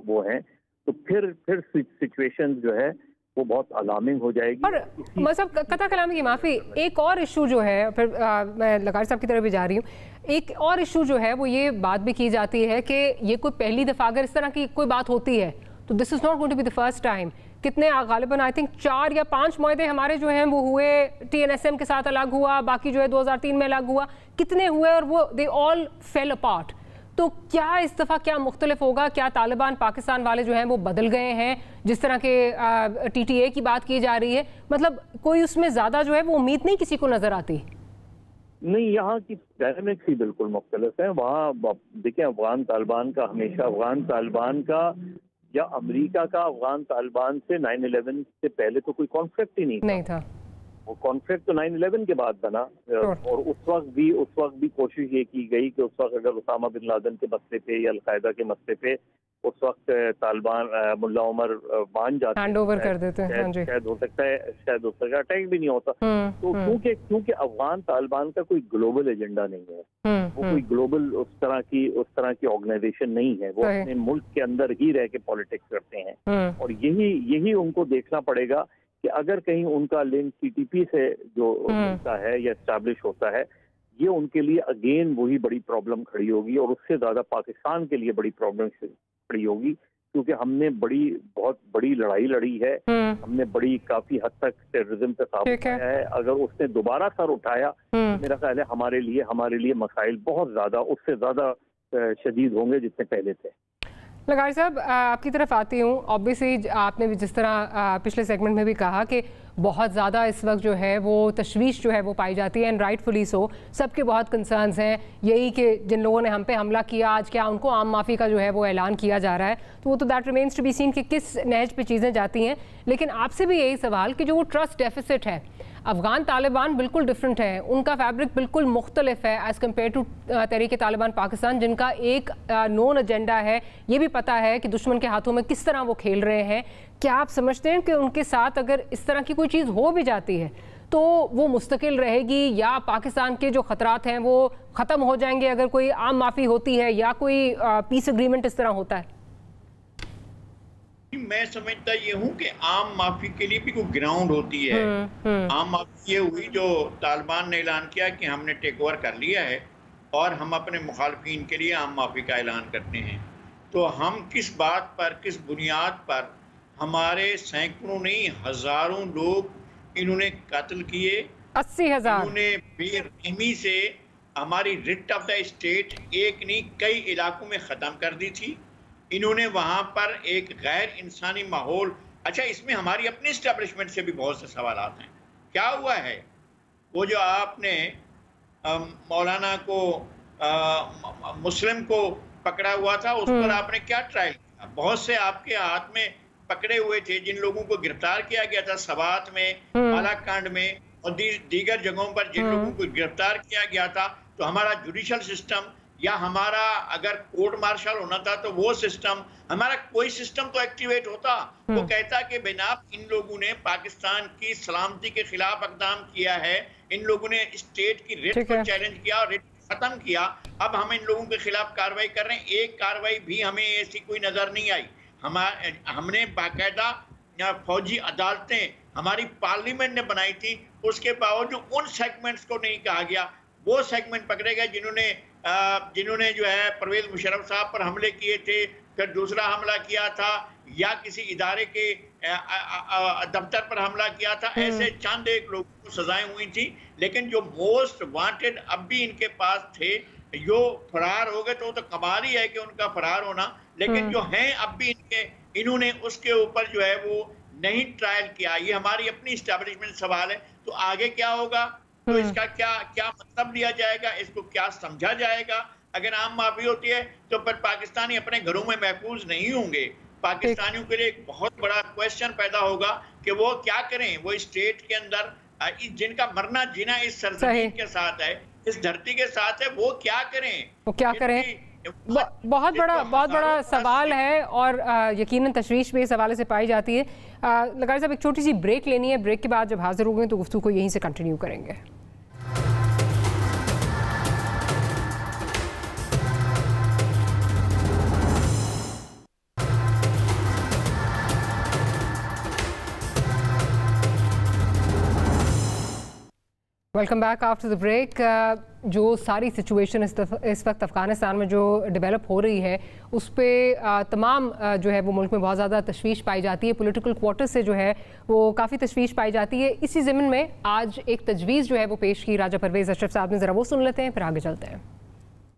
वो हैं, तो फिर सिचुएशन जो है वो बहुत अलार्मिंग हो जाएगी। और मतलब कथा कलाम की माफ़ी, एक और इशू जो है, फिर मैं लगार साहब की तरफ भी जा रही हूँ, एक और इशू जो है वो ये बात भी की जाती है कि ये कोई पहली दफ़ा अगर इस तरह की कोई बात होती है तो this is not going to be the first time. कितने गालिबन आई थिंक 4 या 5 मुआहदे हमारे जो हैं वो हुए, TNSM के साथ अलग हुआ, बाकी जो है 2003 में अलग हुआ, कितने हुए और वो दे ऑल फेल अपार्ट। तो क्या इस दफ़ा क्या मुख्तलिफ होगा? क्या तालिबान पाकिस्तान वाले जो हैं वो बदल गए हैं, जिस तरह के TTA की बात की जा रही है? मतलब कोई उसमें ज़्यादा जो है वो उम्मीद नहीं किसी को नज़र आती। नहीं, यहाँ की डायनामिक्स ही बिल्कुल मुख्तलिफ है। वहाँ देखिए, अफगान तालिबान का हमेशा, अफगान तालिबान का या अमेरिका का अफगान तालिबान से 9/11 से पहले तो कोई कॉन्फ्लिक्ट ही नहीं था। वो कॉन्फ्लिक्ट तो 9/11 के बाद बना, और उस वक्त भी कोशिश ये की गई कि उस वक्त अगर उसामा बिन लादेन के मसले पे या अलकायदा के मसले पे उस वक्त तालिबान मुल्ला उमर मान जाते, हैंड ओवर कर देते हैं, शायद हो सकता है अटैक भी नहीं होता। तो क्योंकि अफगान तालिबान का कोई ग्लोबल एजेंडा नहीं है, वो कोई ग्लोबल उस तरह की ऑर्गेनाइजेशन नहीं है, वो अपने मुल्क के अंदर ही रह के पॉलिटिक्स करते हैं। और यही उनको देखना पड़ेगा कि अगर कहीं उनका लिंक TTP से जो होता है या एस्टैब्लिश होता है, ये उनके लिए अगेन वही बड़ी प्रॉब्लम खड़ी होगी, और उससे ज्यादा पाकिस्तान के लिए बड़ी प्रॉब्लम खड़ी होगी, क्योंकि हमने बहुत बड़ी लड़ाई लड़ी है, हमने काफी हद तक टेररिज्म पे काबू पाया है। अगर उसने दोबारा सर उठाया, मेरा ख्याल है हमारे लिए मसाइल बहुत ज्यादा, उससे ज्यादा शदीद होंगे जितने पहले थे। लगार साहब, आपकी तरफ आती हूँ। ऑब्वियसली आपने भी जिस तरह पिछले सेगमेंट में भी कहा कि बहुत ज़्यादा इस वक्त जो है वो तशवीश जो है वो पाई जाती है, एंड राइटफुली सो। सबके बहुत कंसर्न्स हैं यही कि जिन लोगों ने हम पे हमला किया आज क्या उनको आम माफ़ी का जो है वो ऐलान किया जा रहा है, तो वो तो that remains to be seen कि किस नहज पे चीज़ें जाती हैं। लेकिन आपसे भी यही सवाल कि जो वो ट्रस्ट डेफिसिट है, अफगान तालिबान बिल्कुल डिफरेंट है, उनका फैब्रिक बिल्कुल मुख्तलिफ है एज़ कम्पेयर टू तहरीक तालिबान पाकिस्तान, जिनका एक नोन एजेंडा है, ये भी पता है कि दुश्मन के हाथों में किस तरह वो खेल रहे हैं। क्या आप समझते हैं कि उनके साथ अगर इस तरह की कोई चीज़ हो भी जाती है तो वो मुस्तकिल रहेगी, या पाकिस्तान के जो खतरात हैं वो ख़त्म हो जाएंगे अगर कोई आम माफ़ी होती है या कोई पीस एग्रीमेंट इस तरह होता है? मैं समझता ये हूँ कि आम माफी के लिए भी कोई ग्राउंड होती है। आम माफी ये हुई जो तालिबान ने ऐलान किया कि हमने टेक ओवर कर लिया है और हम अपने मुखालफिन के लिए आम माफी का ऐलान करते हैं। तो हम किस बात पर, किस बुनियाद पर हमारे सैकड़ों नहीं हजारों लोग इन्होंने कत्ल किए, 80,000 इन्होंने बेरहमी से हमारी रिट ऑफ द स्टेट एक नहीं कई इलाकों में ख़त्म कर दी थी। इन्होंने वहाँ पर एक गैर इंसानी माहौल, अच्छा इसमें हमारी अपनी इस्टेब्लिशमेंट से भी बहुत से सवालात हैं। क्या हुआ है वो जो आपने मौलाना को मुस्लिम को पकड़ा हुआ था, उस पर आपने क्या ट्रायल किया? बहुत से आपके हाथ में पकड़े हुए थे जिन लोगों को गिरफ्तार किया गया था, सवात में, बालाकांड में और दीगर जगहों पर जिन लोगों को गिरफ्तार किया गया था। तो हमारा जुडिशल सिस्टम या हमारा अगर कोर्ट मार्शल होना था तो वो सिस्टम, हमारा कोई सिस्टम तो एक्टिवेट होता। वो कहता कि बेनाब इन लोगों ने पाकिस्तान की सलामती के खिलाफ इक़दाम किया है, इन लोगों ने स्टेट की रिट को चैलेंज किया और रिट खत्म किया, अब हम इन लोगों के खिलाफ कार्रवाई कर रहे हैं। एक कार्रवाई भी हमें ऐसी कोई नजर नहीं आई। हमने बाकायदा फौजी अदालतें हमारी पार्लियामेंट ने बनाई थी, उसके बावजूद उन सेगमेंट्स को नहीं कहा गया। वो सेगमेंट पकड़े गए जिन्होंने जो है परवेज मुशर्रफ साहब पर हमले किए थे, फिर दूसरा हमला किया था, या किसी इदारे के दफ्तर पर हमला किया था। ऐसे चंद एक लोगों को सजाएं हुई थी, लेकिन जो मोस्ट वांटेड अब भी इनके पास थे, जो फरार हो गए तो कमाल ही है कि उनका फरार होना, लेकिन जो हैं अब भी इन्होंने उसके ऊपर जो है वो नहीं ट्रायल किया। ये हमारी अपनी इस्टेब्लिशमेंट सवाल है। तो आगे क्या होगा, तो इसका क्या मतलब लिया जाएगा, इसको क्या समझा जाएगा। अगर आम माफी होती है तो फिर पाकिस्तानी अपने घरों में महफूज नहीं होंगे। पाकिस्तानियों के लिए एक बहुत बड़ा क्वेश्चन पैदा होगा कि वो क्या करें। वो स्टेट के अंदर जिनका मरना जीना इस सरजमीन के साथ है, इस धरती के साथ है, वो क्या करें। बहुत बड़ा सवाल है और यकीनन तशवीश भी इस हवाले से पाई जाती है। लगार साहब, एक छोटी सी ब्रेक लेनी है। ब्रेक के बाद जब हाजिर हो गए तो गुफ्तगू को यहीं से कंटिन्यू करेंगे। Welcome back after the break. जो सारी सिचुएशन इस वक्त अफ़गानिस्तान में जो डेवलप हो रही है, उस पर तमाम जो है वो मुल्क में बहुत ज़्यादा तशवीश पाई जाती है। पॉलिटिकल क्वार्टर से जो है वो काफ़ी तशवीश पाई जाती है। इसी ज़मीन में आज एक तजवीज़ जो है वो पेश की राजा परवेज़ अशरफ साहब ने। ज़रा वो सुन लेते हैं, फिर आगे चलते हैं।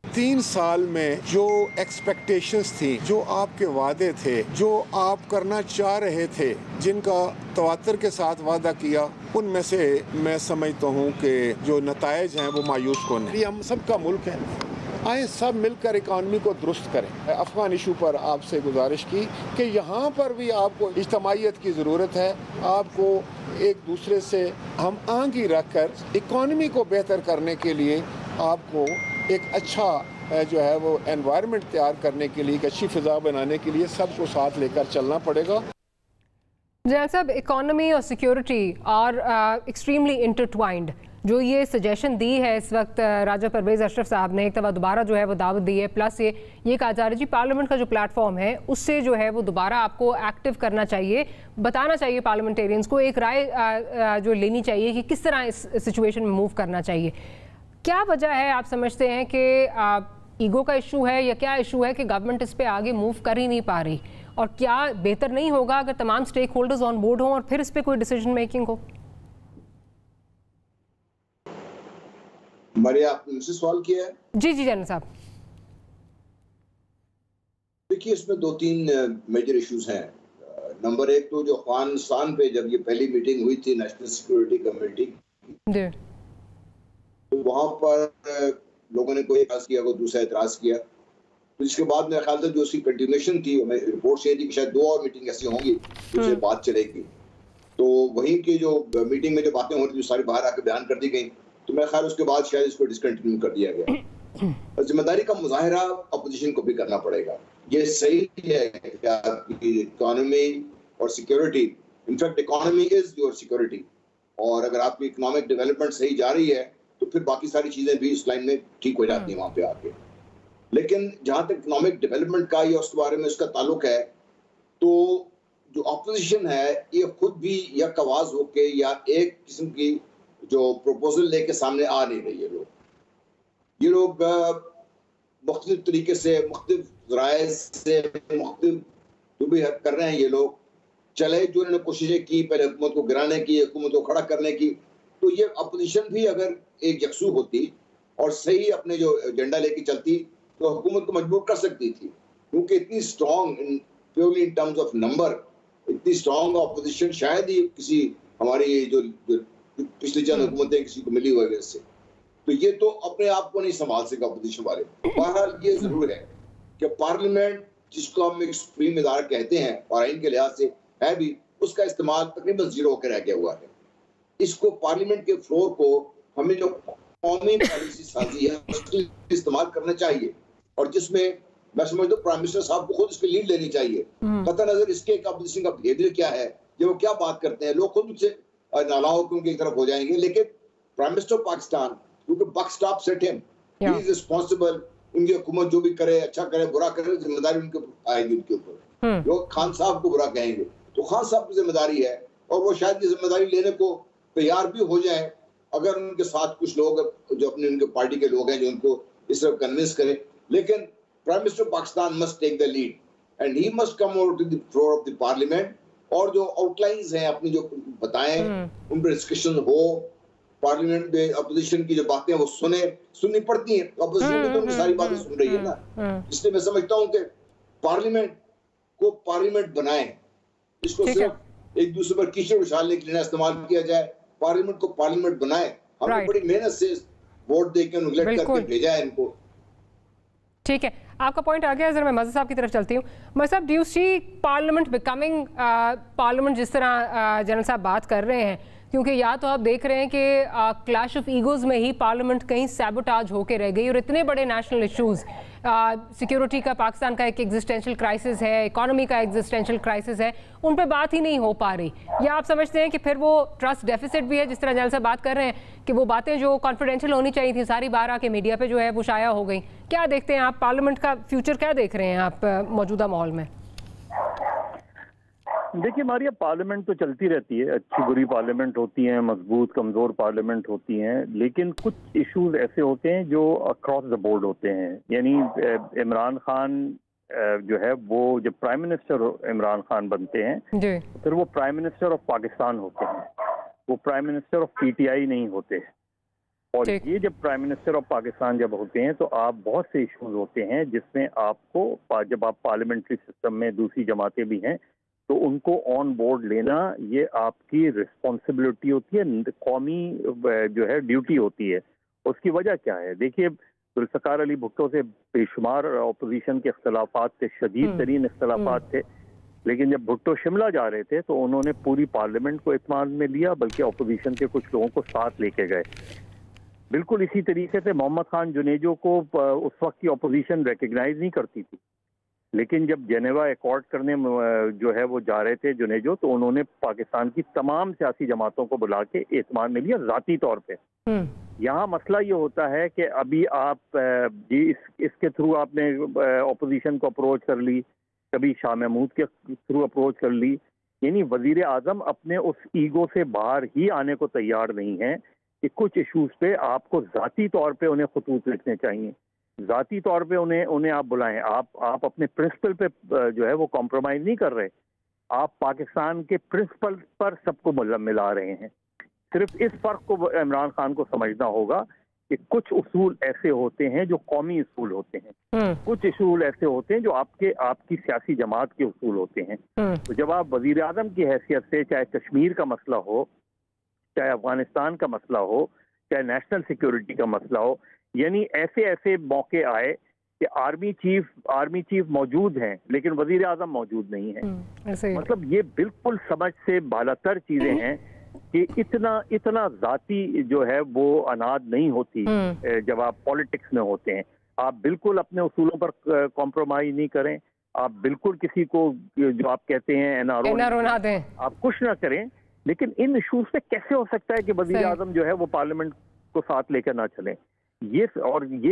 3 साल में जो एक्सपेक्टेशंस थी, जो आपके वादे थे, जो आप करना चाह रहे थे, जिनका तवातर के साथ वादा किया, उनमें से मैं समझता हूँ कि जो नतायज हैं वो मायूस कौन है। ये हम सबका मुल्क है, आए सब मिलकर इकानमी को दुरुस्त करें। अफगान इशू पर आपसे गुजारिश की कि यहाँ पर भी आपको इज्तमाइयत की ज़रूरत है। आपको एक दूसरे से हम आंगी रख कर इकानमी को बेहतर करने के लिए आपको एक अच्छा जो है वो एनवायरनमेंट तैयार करने के लिए, एक अच्छी फ़िज़ा बनाने के लिए सबको साथ लेकर चलना पड़ेगा। जनरल साहब, इकॉनमी और सिक्योरिटी और एक्सट्रीमली इंटरट्वाइंड जो ये सजेशन दी है इस वक्त राजा परवेज़ अशरफ साहब ने, एक दफ़ा दोबारा जो है वो दावत दी है, प्लस ये कहा जा रहा है जी पार्लियामेंट का जो प्लेटफॉर्म है उससे जो है वो दोबारा आपको एक्टिव करना चाहिए, बताना चाहिए पार्लियामेंटेरियंस को, एक राय जो लेनी चाहिए कि किस तरह इस सिचुएशन में मूव करना चाहिए। क्या वजह है आप समझते हैं कि ईगो का इशू है या क्या इशू है कि गवर्नमेंट इस पर आगे मूव कर ही नहीं पा रही, और क्या बेहतर नहीं होगा अगर तमाम स्टेक होल्डर्स ऑन बोर्ड हों और फिर इस पर कोई डिसीजन मेकिंग हो? मरिया, आपने मुझसे सवाल किया है? जी जनरल साहब। देखिए, इसमें 2-3 मेजर इश्यूज हैं। नंबर 1 तो जो अफगानिस्तान पे जब ये पहली मीटिंग हुई थी नेशनल सिक्योरिटी कमेटी, तो वहां पर लोगों ने कोई एतराज किया, कोई दूसरा एतराज किया, तो इसके बाद मेरे ख्याल से जो उसकी कंटिन्यूएशन थी, हमें रिपोर्ट से थी कि शायद 2 और मीटिंग ऐसी होंगी जिससे बात चलेगी। तो वहीं की जो मीटिंग में जो बातें हो रही थी सारी बाहर आकर बयान कर दी गई, तो मेरे ख्याल उसके बाद शायद इसको डिसकंटिन्यू कर दिया गया। जिम्मेदारी का मुजाहरा अपोजिशन को भी करना पड़ेगा। ये सही है कि आपकी इकोनॉमी और security, in fact economy is your security, और अगर आपकी इकोनॉमिक डेवलपमेंट सही जा रही है तो फिर बाकी सारी चीजें भी इस लाइन में ठीक हो जाती हैं वहां पे आके। लेकिन जहां तक इकोनॉमिक डेवलपमेंट का या उसके बारे में उसका ताल्लुक है, तो जो अपोजिशन है ये खुद भी यक आवाज होके या एक किस्म की जो प्रपोजल लेके सामने आ नहीं रही है। ये लोग मुख्तलिफ तरीके से, मुख्तलिफ ज़राए से, मुख्तलिफ जो भी कर रहे हैं ये लोग, चले जो इन्होंने कोशिशें की पहले हुकूमत को गिराने की, हुकूमत को खड़ा करने की, तो ये अपोजिशन भी अगर एक यकसू होती और सही अपने जो एजेंडा लेके चलती तो हुकूमत को मजबूर कर सकती थी। क्योंकि इतनी strong purely in terms of number, इतनी स्ट्रॉन्ग अपोजिशन शायद ही किसी हमारी जो पिछली चंद हुकूमतें किसी को मिली वजह से, तो ये तो अपने आप को नहीं संभाल सका अपोजिशन वाले। बहरहाल ये जरूर है कि पार्लियामेंट, जिसको हम एक सुप्रीम इदारा कहते हैं और आइन के लिहाज से है भी, उसका इस्तेमाल तकरीबन 0 होकर रह गया हुआ है। इसको पार्लियामेंट के फ्लोर को हमें जो कौमी पॉलिसी साजी है उसके इस्तेमाल करना चाहिए, और जिसमें मैं समझता हूँ प्राइम मिनिस्टर साहब को खुद इसकी लीड लेनी चाहिए। कतई नजर इसके अपोजिशन का बिहेवियर क्या है, ये वो क्या बात करते हैं, लोग खुद उससे नालाओं के उनकी तरफ हो जाएंगे। लेकिन प्राइम मिनिस्टर पाकिस्तान, क्योंकि buck stop set him, he is responsible. उनकी हुकूमत जो भी करे, अच्छा करे बुरा करे, जिम्मेदारी उनके आएगी उनके ऊपर। लोग खान साहब को बुरा कहेंगे तो खान साहब की जिम्मेदारी है, और वो शायद ये जिम्मेदारी लेने को तैयार भी हो जाए अगर उनके साथ कुछ लोग जो अपने उनके पार्टी के लोग हैं जो उनको इस तरफ कन्विंस करें। लेकिन prime minister Pakistan must take the lead and he must come out to the floor of the parliament और जो आउटलाइंस हैं अपनी जो बताएं उन पर डिस्कशन हो, पार्लियामेंट में अपोजिशन की जो बातें वो सुननी पड़ती हैं, अपोजिशन भी तो उनकी सारी बातें सुन रही है ना। इसलिए मैं समझता हूँ कि पार्लियामेंट को पार्लियामेंट बनाएं, इसको सिर्फ एक दूसरे पर कीचड़ उछालने के लिए इस्तेमाल किया जाए, पार्लियामेंट को पार्लियामेंट बनाए। हमने बड़ी मेहनत से वोट देकर इलेक्ट करके भेजा है इनको। ठीक है, आपका पॉइंट आ गया। जरा मैं मज़ा साहब की तरफ चलती हूँ। मज़ा साहब, do you see parliament becoming parliament जिस तरह जनरल साहब बात कर रहे हैं, क्योंकि या तो आप देख रहे हैं कि क्लैश ऑफ ईगोज़ में ही पार्लियामेंट कहीं सैबोटाज होके रह गई और इतने बड़े नेशनल इश्यूज़, सिक्योरिटी का पाकिस्तान का एक एग्जिस्टेंशियल क्राइसिस है, इकोनॉमी का एग्जिस्टेंशियल क्राइसिस है, उन पे बात ही नहीं हो पा रही। या आप समझते हैं कि फिर वो ट्रस्ट डेफिसिट भी है, जिस तरह जनरल साहब बात कर रहे हैं कि वो बातें जो कॉन्फिडेंशियल होनी चाहिए थी सारी बार आके मीडिया पे जो है वो शाया हो गई। क्या देखते हैं आप, पार्लियामेंट का फ्यूचर क्या देख रहे हैं आप मौजूदा माहौल में? देखिए मारिया, पार्लियामेंट तो चलती रहती है, अच्छी बुरी पार्लियामेंट होती हैं, मजबूत कमज़ोर पार्लियामेंट होती हैं, लेकिन कुछ इश्यूज ऐसे होते हैं जो अक्रॉस द बोर्ड होते हैं। यानी इमरान खान जो है वो जब प्राइम मिनिस्टर इमरान खान बनते हैं फिर वो प्राइम मिनिस्टर ऑफ पाकिस्तान होते हैं, वो प्राइम मिनिस्टर ऑफ पीटीआई नहीं होते। और ये जब प्राइम मिनिस्टर ऑफ पाकिस्तान जब होते हैं तो आप बहुत से इश्यूज होते हैं जिसमें आपको, जब आप पार्लियामेंट्री सिस्टम में दूसरी जमातें भी हैं तो उनको ऑन बोर्ड लेना ये आपकी रिस्पॉन्सिबिलिटी होती है, कौमी जो है ड्यूटी होती है। उसकी वजह क्या है? देखिए, जुल्फ़िकार अली भुट्टो से बेशुमार अपोजिशन के इख्तलाफात थे, शदीद तरीन इख्तलाफात थे, लेकिन जब भुट्टो शिमला जा रहे थे तो उन्होंने पूरी पार्लियामेंट को इत्मीनान में लिया, बल्कि अपोजिशन के कुछ लोगों को साथ लेके गए। बिल्कुल इसी तरीके से मोहम्मद खान जुनेजो को उस वक्त की अपोजिशन रिकग्नाइज नहीं करती थी, लेकिन जब जेनेवा एकॉर्ड करने जो है वो जा रहे थे जुनेजो, तो उन्होंने पाकिस्तान की तमाम सियासी जमातों को बुला के एतमान में लिया ज़ाती तौर पे। यहाँ मसला ये होता है कि अभी आप इसके थ्रू आपने अपोजिशन को अप्रोच कर ली, कभी शाह महमूद के थ्रू अप्रोच कर ली, यानी वजीर आजम अपने उस ईगो से बाहर ही आने को तैयार नहीं है कि कुछ इशूज़ पे आपको ज़ाती तौर पे उन्हें खतूत लिखने चाहिए, ज़ाती तौर पे उन्हें आप बुलाएं। आप अपने प्रिंसिपल पे जो है वो कॉम्प्रोमाइज़ नहीं कर रहे, आप पाकिस्तान के प्रिंसिपल पर सबको मिला रहे हैं। सिर्फ इस फर्क को इमरान खान को समझना होगा कि कुछ उसूल ऐसे होते हैं जो कौमी उसूल होते हैं, कुछ उसूल ऐसे होते हैं जो आपकी सियासी जमात के उसूल होते हैं। तो जब आप वजीर आजम की हैसियत से, चाहे कश्मीर का मसला हो, चाहे अफगानिस्तान का मसला हो, चाहे नेशनल सिक्योरिटी का मसला हो, यानी ऐसे मौके आए कि आर्मी चीफ मौजूद हैं लेकिन वजीर आजम मौजूद नहीं है, मतलब ये बिल्कुल समझ से बालातर चीजें हैं कि इतना जाती जो है वो अनाद नहीं होती जब आप पॉलिटिक्स में होते हैं। आप बिल्कुल अपने उसूलों पर कॉम्प्रोमाइज नहीं करें, आप बिल्कुल किसी को जो आप कहते हैं एनआरओ ना दें, आप कुछ ना करें, लेकिन इन इशूज पे कैसे हो सकता है कि वजीर आजम जो है वो पार्लियामेंट को साथ लेकर ना चलें? ये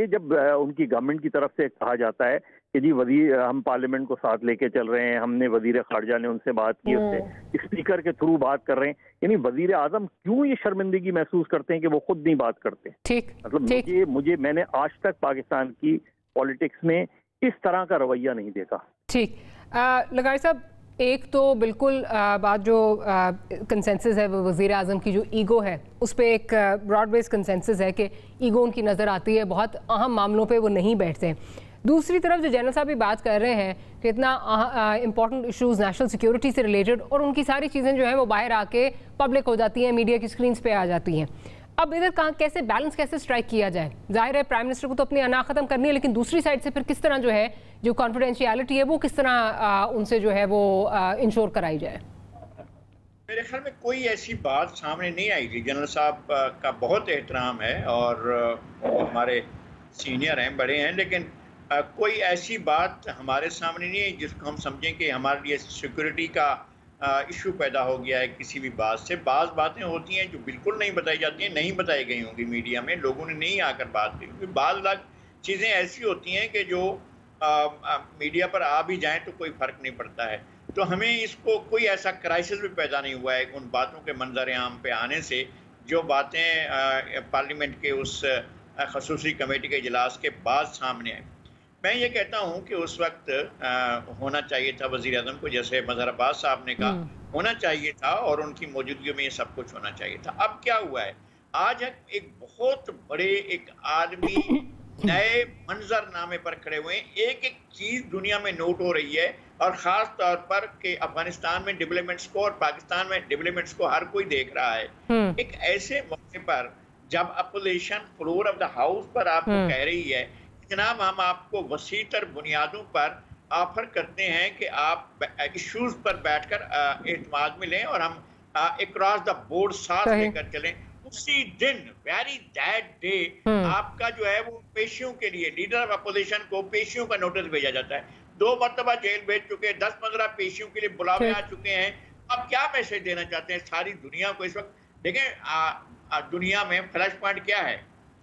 जब उनकी गवर्नमेंट की तरफ से कहा जाता है कि जी हम पार्लियामेंट को साथ लेके चल रहे हैं, हमने वजीर खारजा ने उनसे बात की, उससे स्पीकर के थ्रू बात कर रहे हैं, यानी वजीर आजम क्यों ये शर्मिंदगी महसूस करते हैं कि वो खुद नहीं बात करते? ठीक, मतलब मैंने आज तक पाकिस्तान की पॉलिटिक्स में इस तरह का रवैया नहीं देखा। ठीक, लगाई साहब, एक तो बिल्कुल बात जो कंसेंसस है वो वज़ीर आज़म की जो ईगो है उस पर एक ब्रॉड बेस कंसेंसस है कि ईगो उनकी नज़र आती है, बहुत अहम मामलों पे वो नहीं बैठते। दूसरी तरफ जो जनरल साहब भी बात कर रहे हैं कि इतना इंपॉर्टेंट इश्यूज़ नेशनल सिक्योरिटी से रिलेटेड, और उनकी सारी चीज़ें जो हैं वो बाहर आके पब्लिक हो जाती हैं, मीडिया की स्क्रीन्स पे आ जाती हैं। अब इधर कहाँ कैसे बैलेंस कैसे स्ट्राइक किया जाए? जाहिर है प्राइम मिनिस्टर को तो अपनी अना ख़त्म करनी है, लेकिन दूसरी साइड से फिर किस तरह जो है जो कॉन्फिडेंशियलिटी है वो किस तरह उनसे जो है वो इंश्योर कराई जाए? मेरे ख्याल में कोई ऐसी बात सामने नहीं आई थी। जनरल साहब का बहुत एहतराम है और वो हमारे सीनियर हैं, बड़े हैं, लेकिन कोई ऐसी बात हमारे सामने नहीं है जिसको हम समझें कि हमारे लिए सिक्योरिटी का इशू पैदा हो गया है किसी भी बात से। बाज़ बातें होती हैं जो बिल्कुल नहीं बताई जाती हैं, नहीं बताई गई होंगी मीडिया में, लोगों ने नहीं आकर बात की, क्योंकि बाज़ चीज़ें ऐसी होती हैं कि जो मीडिया पर आ भी जाएं तो कोई फ़र्क नहीं पड़ता है। तो हमें इसको कोई ऐसा क्राइसिस भी पैदा नहीं हुआ है उन बातों के मंजर आम पे आने से, जो बातें पार्लियामेंट के उस खसूसी कमेटी के इजलास के बाद सामने आए। मैं ये कहता हूँ कि उस वक्त होना चाहिए था वजीर आज़म को, जैसे मजहर अब्बास साहब ने कहा होना चाहिए था, और उनकी मौजूदगी में ये सब कुछ होना चाहिए था। अब क्या हुआ है, आज एक बहुत बड़े एक आदमी नए मंजरनामे पर खड़े हुए हैं। एक एक चीज दुनिया में नोट हो रही है, और ख़ास तौर पर कि अफगानिस्तान में डेवलपमेंट्स को और पाकिस्तान में डेवलपमेंट्स को हर कोई देख रहा है। एक ऐसे मौके पर जब opposition floor of the house पर आपको कह रही है जनाब हम आपको वसीतर बुनियादों पर ऑफर करते हैं कि आप इश्यूज पर बैठकर एतमाद में लें और हम अक्रॉस द बोर्ड साथ लेकर चलें, उसी दिन वेरी दैट डे आपका जो है वो पेशियों के लिए लीडर ऑफ अपोजिशन को पेशियों का नोटिस भेजा जाता है। 2 मरतबा जेल भेज चुके, 10-15 पेशियों के लिए बुलावे आ चुके हैं। अब क्या मैसेज देना चाहते हैं सारी दुनिया को इस वक्त? देखें दुनिया में फ्लैश पॉइंट क्या है,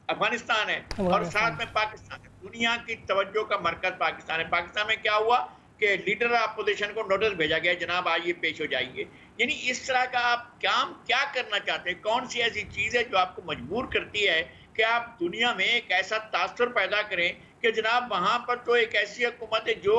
अफगानिस्तान है और साथ में पाकिस्तान है। दुनिया की तवज्जो का मरकज पाकिस्तान है। पाकिस्तान में क्या हुआ कि लीडर अपोजिशन को नोटिस भेजा गया, जनाब आइए पेश हो जाइए। यानी इस तरह का आप काम क्या करना चाहते हैं? कौन सी ऐसी चीज है जो आपको मजबूर करती है कि आप दुनिया में एक ऐसा तासुर पैदा करें कि जनाब वहां पर तो एक ऐसी हुकूमत है जो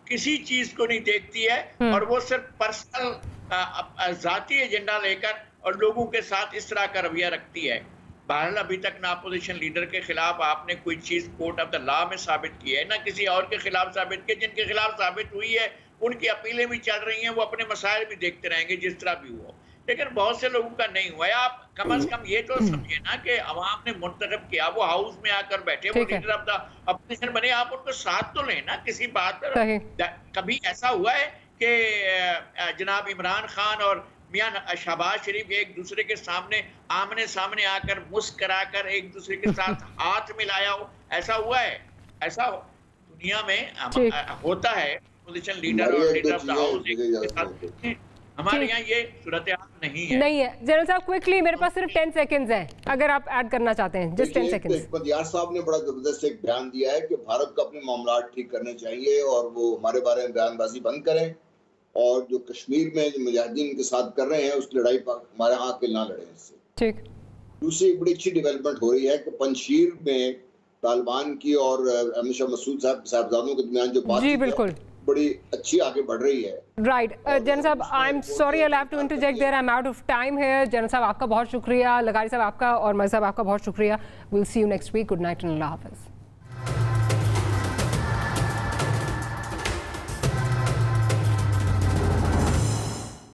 किसी चीज को नहीं देखती है और वो सिर्फ पर्सनल जाती एजेंडा लेकर और लोगों के साथ इस तरह का रवैया रखती है। बहरहाल अभी तक ना अपोजिशन लीडर के खिलाफ आपने कोई चीज कोर्ट ऑफ द लॉ में साबित की है, ना किसी और के खिलाफ साबित की। जिनके खिलाफ साबित हुई है उनकी अपीलें भी चल रही हैं, वो अपने मसाइल भी देखते रहेंगे जिस तरह भी हो, लेकिन बहुत से लोगों का नहीं हुआ है। आप कम से कम ये तो समझिए ना कि अवाम ने मुंतखब किया, वो हाउस में आकर बैठे, वो लीडर ऑफ द अपोजिशन बने, आप उनको साथ तो लें ना किसी बात पर। कभी ऐसा हुआ है कि जनाब इमरान खान और मियां शहबाज शरीफ एक दूसरे के सामने आमने सामने आकर मुस्कराकर एक दूसरे के साथ हाथ मिलाया हो? ऐसा हुआ है? ऐसा दुनिया में होता है अपोजिशन लीडर और लीडर ऑफ द हाउस। हमारे यहाँ ये सूरत हाल नहीं है। जनरल साहब क्विकली, मेरे पास सिर्फ 10 सेकंड्स हैं, अगर आप ऐड करना चाहते हैं जस्ट 10 सेकंड्स। बदियार साहब ने बड़ा जबरदस्त एक बयान दिया है कि भारत को अपने मामला ठीक करने चाहिए और वो हमारे बारे में बयानबाजी बंद करें, और जो कश्मीर में जो मुजाहिदीन के साथ कर रहे हैं उस लड़ाई पर हमारे यहाँ आके ना लड़े इससे। ठीक। दूसरी एक बड़ी अच्छी डेवलपमेंट हो रही है कि पंजशीर में तालिबान की और हमेशा मसूद साहबजादों के दरमियान जो बात जी बिल्कुल बड़ी अच्छी आगे बढ़ रही है। राइट जनरल साहब, I am sorry I have to interject there, I am out of time here. General साहब आपका बहुत शुक्रिया, लगारी साहब आपका और मज़हर साहब आपका बहुत शुक्रिया। Will see you next week. Good night and अल्लाह हाफिज़।